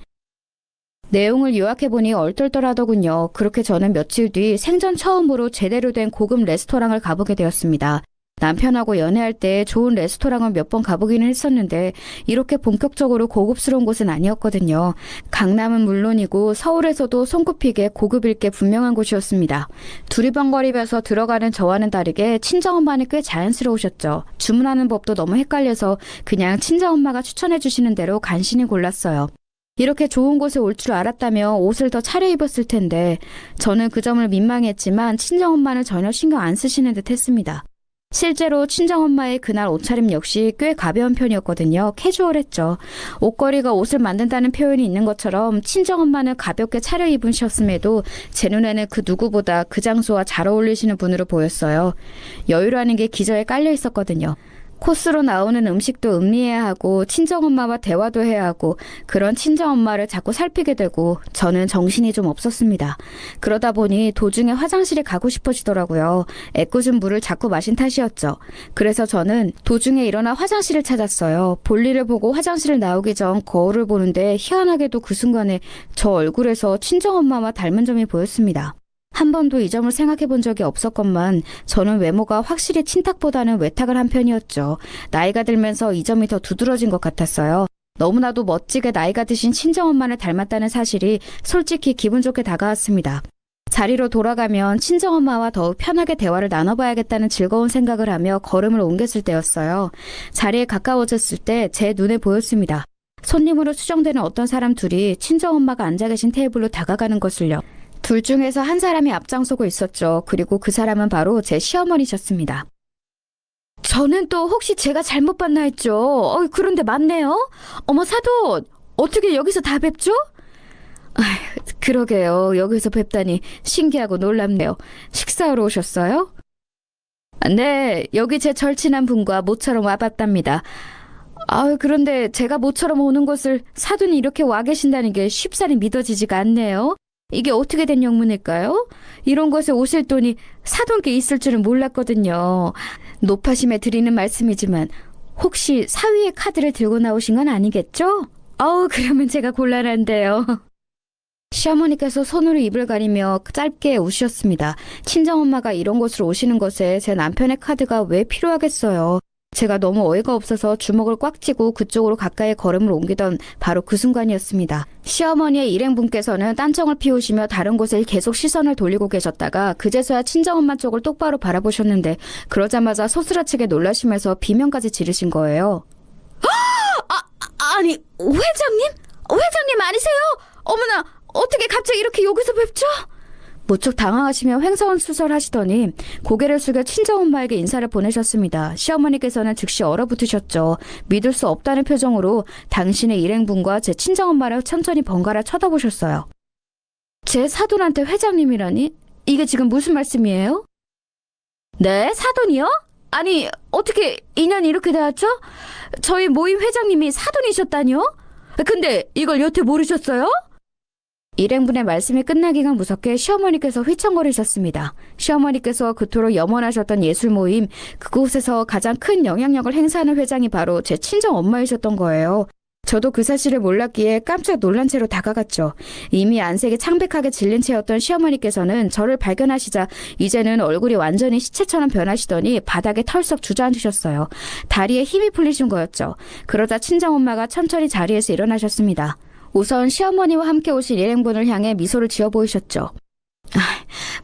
내용을 요약해보니 얼떨떨하더군요. 그렇게 저는 며칠 뒤 생전 처음으로 제대로 된 고급 레스토랑을 가보게 되었습니다. 남편하고 연애할 때 좋은 레스토랑을 몇 번 가보기는 했었는데 이렇게 본격적으로 고급스러운 곳은 아니었거든요. 강남은 물론이고 서울에서도 손꼽히게 고급일 게 분명한 곳이었습니다. 두리번거리면서 들어가는 저와는 다르게 친정엄마는 꽤 자연스러우셨죠. 주문하는 법도 너무 헷갈려서 그냥 친정엄마가 추천해 주시는 대로 간신히 골랐어요. 이렇게 좋은 곳에 올 줄 알았다면 옷을 더 차려입었을 텐데 저는 그 점을 민망했지만 친정엄마는 전혀 신경 안 쓰시는 듯 했습니다. 실제로 친정엄마의 그날 옷차림 역시 꽤 가벼운 편이었거든요. 캐주얼했죠. 옷걸이가 옷을 만든다는 표현이 있는 것처럼 친정엄마는 가볍게 차려입으셨음에도 제 눈에는 그 누구보다 그 장소와 잘 어울리시는 분으로 보였어요. 여유라는 게 기저에 깔려 있었거든요. 코스로 나오는 음식도 음미해야 하고 친정엄마와 대화도 해야 하고 그런 친정엄마를 자꾸 살피게 되고 저는 정신이 좀 없었습니다. 그러다 보니 도중에 화장실에 가고 싶어지더라고요. 애꿎은 물을 자꾸 마신 탓이었죠. 그래서 저는 도중에 일어나 화장실을 찾았어요. 볼일을 보고 화장실을 나오기 전 거울을 보는데 희한하게도 그 순간에 저 얼굴에서 친정엄마와 닮은 점이 보였습니다. 한 번도 이 점을 생각해 본 적이 없었건만 저는 외모가 확실히 친탁보다는 외탁을 한 편이었죠. 나이가 들면서 이 점이 더 두드러진 것 같았어요. 너무나도 멋지게 나이가 드신 친정엄마를 닮았다는 사실이 솔직히 기분 좋게 다가왔습니다. 자리로 돌아가면 친정엄마와 더욱 편하게 대화를 나눠봐야겠다는 즐거운 생각을 하며 걸음을 옮겼을 때였어요. 자리에 가까워졌을 때 제 눈에 보였습니다. 손님으로 추정되는 어떤 사람 둘이 친정엄마가 앉아 계신 테이블로 다가가는 것을요. 둘 중에서 한 사람이 앞장서고 있었죠. 그리고 그 사람은 바로 제 시어머니셨습니다. 저는 또 혹시 제가 잘못 봤나 했죠. 그런데 맞네요. 어머 사돈, 어떻게 여기서 다 뵙죠? 그러게요. 여기서 뵙다니 신기하고 놀랍네요. 식사하러 오셨어요? 네, 여기 제 절친한 분과 모처럼 와봤답니다. 그런데 제가 모처럼 오는 것을 사돈이 이렇게 와 계신다는 게 쉽사리 믿어지지가 않네요. 이게 어떻게 된 영문일까요? 이런 곳에 오실 돈이 사돈께 있을 줄은 몰랐거든요. 높아심에 드리는 말씀이지만 혹시 사위의 카드를 들고 나오신 건 아니겠죠? 그러면 제가 곤란한데요. 시어머니께서 손으로 입을 가리며 짧게 우셨습니다. 친정엄마가 이런 곳으로 오시는 것에 제 남편의 카드가 왜 필요하겠어요. 제가 너무 어이가 없어서 주먹을 꽉 쥐고 그쪽으로 가까이 걸음을 옮기던 바로 그 순간이었습니다. 시어머니의 일행분께서는 딴청을 피우시며 다른 곳에 계속 시선을 돌리고 계셨다가 그제서야 친정엄마 쪽을 똑바로 바라보셨는데 그러자마자 소스라치게 놀라시면서 비명까지 지르신 거예요. 아니, 회장님? 회장님 아니세요? 어머나, 어떻게 갑자기 이렇게 여기서 뵙죠? 무척 당황하시며 횡설수설하시더니 고개를 숙여 친정엄마에게 인사를 보내셨습니다. 시어머니께서는 즉시 얼어붙으셨죠. 믿을 수 없다는 표정으로 당신의 일행분과 제 친정엄마를 천천히 번갈아 쳐다보셨어요. 제 사돈한테 회장님이라니? 이게 지금 무슨 말씀이에요? 네, 사돈이요? 아니, 어떻게 인연이 이렇게 닿았죠? 저희 모임 회장님이 사돈이셨다니요? 근데 이걸 여태 모르셨어요? 일행분의 말씀이 끝나기가 무섭게 시어머니께서 휘청거리셨습니다. 시어머니께서 그토록 염원하셨던 예술 모임, 그곳에서 가장 큰 영향력을 행사하는 회장이 바로 제 친정 엄마이셨던 거예요. 저도 그 사실을 몰랐기에 깜짝 놀란 채로 다가갔죠. 이미 안색이 창백하게 질린 채였던 시어머니께서는 저를 발견하시자 이제는 얼굴이 완전히 시체처럼 변하시더니 바닥에 털썩 주저앉으셨어요. 다리에 힘이 풀리신 거였죠. 그러자 친정엄마가 천천히 자리에서 일어나셨습니다. 우선 시어머니와 함께 오신 일행분을 향해 미소를 지어 보이셨죠.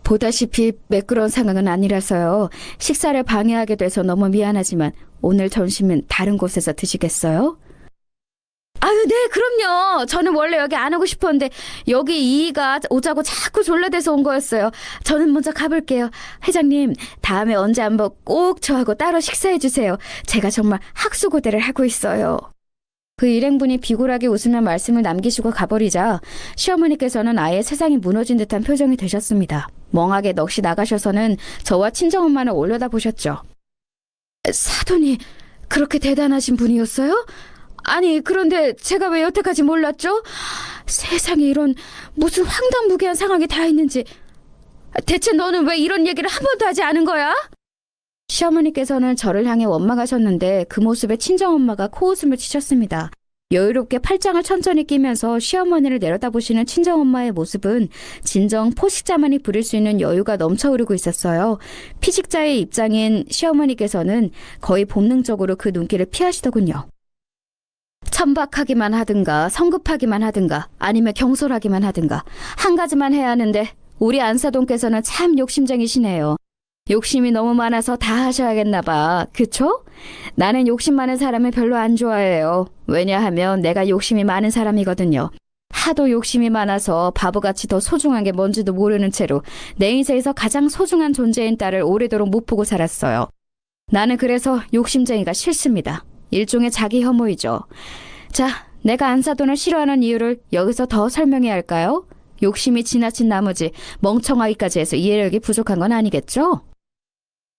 보다시피 매끄러운 상황은 아니라서요. 식사를 방해하게 돼서 너무 미안하지만 오늘 점심은 다른 곳에서 드시겠어요? 아유, 네, 그럼요. 저는 원래 여기 안 오고 싶었는데 여기 이이가 오자고 자꾸 졸라대서 온 거였어요. 저는 먼저 가볼게요. 회장님, 다음에 언제 한번 꼭 저하고 따로 식사해 주세요. 제가 정말 학수고대를 하고 있어요. 그 일행분이 비굴하게 웃으며 말씀을 남기시고 가버리자 시어머니께서는 아예 세상이 무너진 듯한 표정이 되셨습니다. 멍하게 넋이 나가셔서는 저와 친정엄마를 올려다보셨죠. 사돈이 그렇게 대단하신 분이었어요? 아니, 그런데 제가 왜 여태까지 몰랐죠? 세상에 이런 무슨 황당무계한 상황이 다 있는지. 대체 너는 왜 이런 얘기를 한 번도 하지 않은 거야? 시어머니께서는 저를 향해 원망하셨는데 그 모습에 친정엄마가 코웃음을 치셨습니다. 여유롭게 팔짱을 천천히 끼면서 시어머니를 내려다보시는 친정엄마의 모습은 진정 포식자만이 부릴 수 있는 여유가 넘쳐 흐르고 있었어요. 피식자의 입장인 시어머니께서는 거의 본능적으로 그 눈길을 피하시더군요. 천박하기만 하든가 성급하기만 하든가 아니면 경솔하기만 하든가 한 가지만 해야 하는데 우리 안사돈께서는 참 욕심쟁이시네요. 욕심이 너무 많아서 다 하셔야겠나 봐. 그쵸? 나는 욕심 많은 사람을 별로 안 좋아해요. 왜냐하면 내가 욕심이 많은 사람이거든요. 하도 욕심이 많아서 바보같이 더 소중한 게 뭔지도 모르는 채로 내 인생에서 가장 소중한 존재인 딸을 오래도록 못 보고 살았어요. 나는 그래서 욕심쟁이가 싫습니다. 일종의 자기 혐오이죠. 자, 내가 안사돈을 싫어하는 이유를 여기서 더 설명해야 할까요? 욕심이 지나친 나머지 멍청하기까지 해서 이해력이 부족한 건 아니겠죠?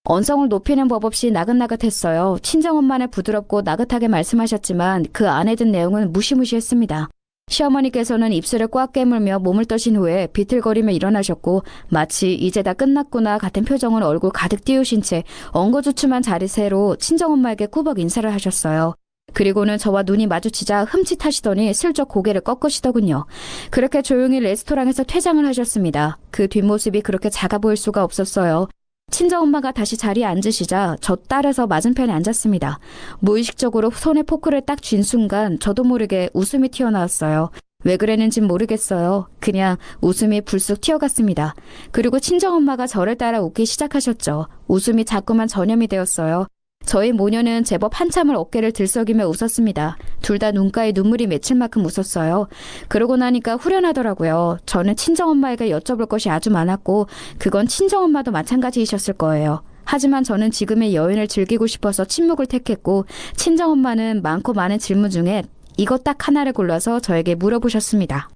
언성을 높이는 법 없이 나긋나긋했어요. 친정엄마는 부드럽고 나긋하게 말씀하셨지만 그 안에 든 내용은 무시무시했습니다. 시어머니께서는 입술을 꽉 깨물며 몸을 떠신 후에 비틀거리며 일어나셨고 마치 이제 다 끝났구나 같은 표정을 얼굴 가득 띄우신 채 엉거주춤한 자리세로 친정엄마에게 꾸벅 인사를 하셨어요. 그리고는 저와 눈이 마주치자 흠칫하시더니 슬쩍 고개를 꺾으시더군요. 그렇게 조용히 레스토랑에서 퇴장을 하셨습니다. 그 뒷모습이 그렇게 작아 보일 수가 없었어요. 친정엄마가 다시 자리에 앉으시자 저 따라서 맞은편에 앉았습니다. 무의식적으로 손에 포크를 딱 쥔 순간 저도 모르게 웃음이 튀어나왔어요. 왜 그랬는진 모르겠어요. 그냥 웃음이 불쑥 튀어갔습니다. 그리고 친정엄마가 저를 따라 웃기 시작하셨죠. 웃음이 자꾸만 전염이 되었어요. 저희 모녀는 제법 한참을 어깨를 들썩이며 웃었습니다. 둘 다 눈가에 눈물이 맺힐 만큼 웃었어요. 그러고 나니까 후련하더라고요. 저는 친정엄마에게 여쭤볼 것이 아주 많았고 그건 친정엄마도 마찬가지이셨을 거예요. 하지만 저는 지금의 여행을 즐기고 싶어서 침묵을 택했고 친정엄마는 많고 많은 질문 중에 이것 딱 하나를 골라서 저에게 물어보셨습니다.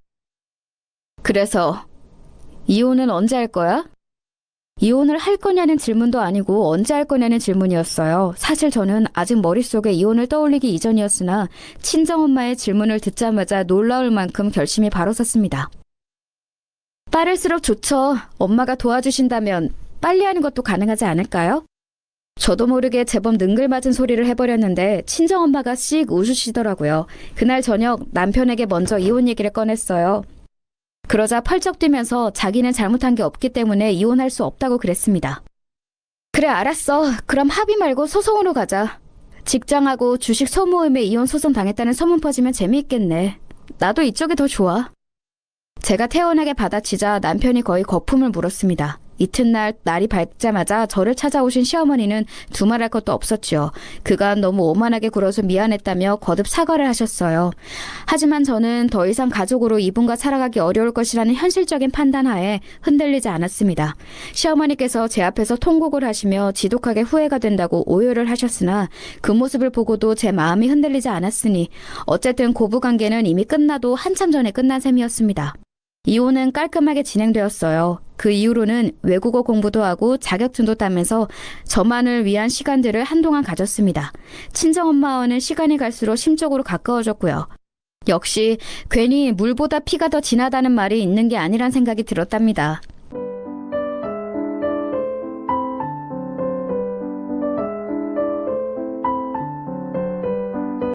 그래서 이혼은 언제 할 거야? 이혼을 할 거냐는 질문도 아니고 언제 할 거냐는 질문이었어요. 사실 저는 아직 머릿속에 이혼을 떠올리기 이전이었으나 친정엄마의 질문을 듣자마자 놀라울 만큼 결심이 바로 섰습니다. 빠를수록 좋죠. 엄마가 도와주신다면 빨리 하는 것도 가능하지 않을까요? 저도 모르게 제법 능글맞은 소리를 해버렸는데 친정엄마가 씩 웃으시더라고요. 그날 저녁 남편에게 먼저 이혼 얘기를 꺼냈어요. 그러자 펄쩍 뛰면서 자기는 잘못한 게 없기 때문에 이혼할 수 없다고 그랬습니다. 그래, 알았어. 그럼 합의 말고 소송으로 가자. 직장하고 주식 소모임에 이혼 소송 당했다는 소문 퍼지면 재미있겠네. 나도 이쪽이 더 좋아. 제가 태연하게 받아치자 남편이 거의 거품을 물었습니다. 이튿날 날이 밝자마자 저를 찾아오신 시어머니는 두말할 것도 없었지요. 그간 너무 오만하게 굴어서 미안했다며 거듭 사과를 하셨어요. 하지만 저는 더 이상 가족으로 이분과 살아가기 어려울 것이라는 현실적인 판단하에 흔들리지 않았습니다. 시어머니께서 제 앞에서 통곡을 하시며 지독하게 후회가 된다고 오열을 하셨으나 그 모습을 보고도 제 마음이 흔들리지 않았으니 어쨌든 고부관계는 이미 끝나도 한참 전에 끝난 셈이었습니다. 이혼은 깔끔하게 진행되었어요. 그 이후로는 외국어 공부도 하고 자격증도 따면서 저만을 위한 시간들을 한동안 가졌습니다. 친정엄마와는 시간이 갈수록 심적으로 가까워졌고요. 역시 괜히 물보다 피가 더 진하다는 말이 있는 게 아니란 생각이 들었답니다.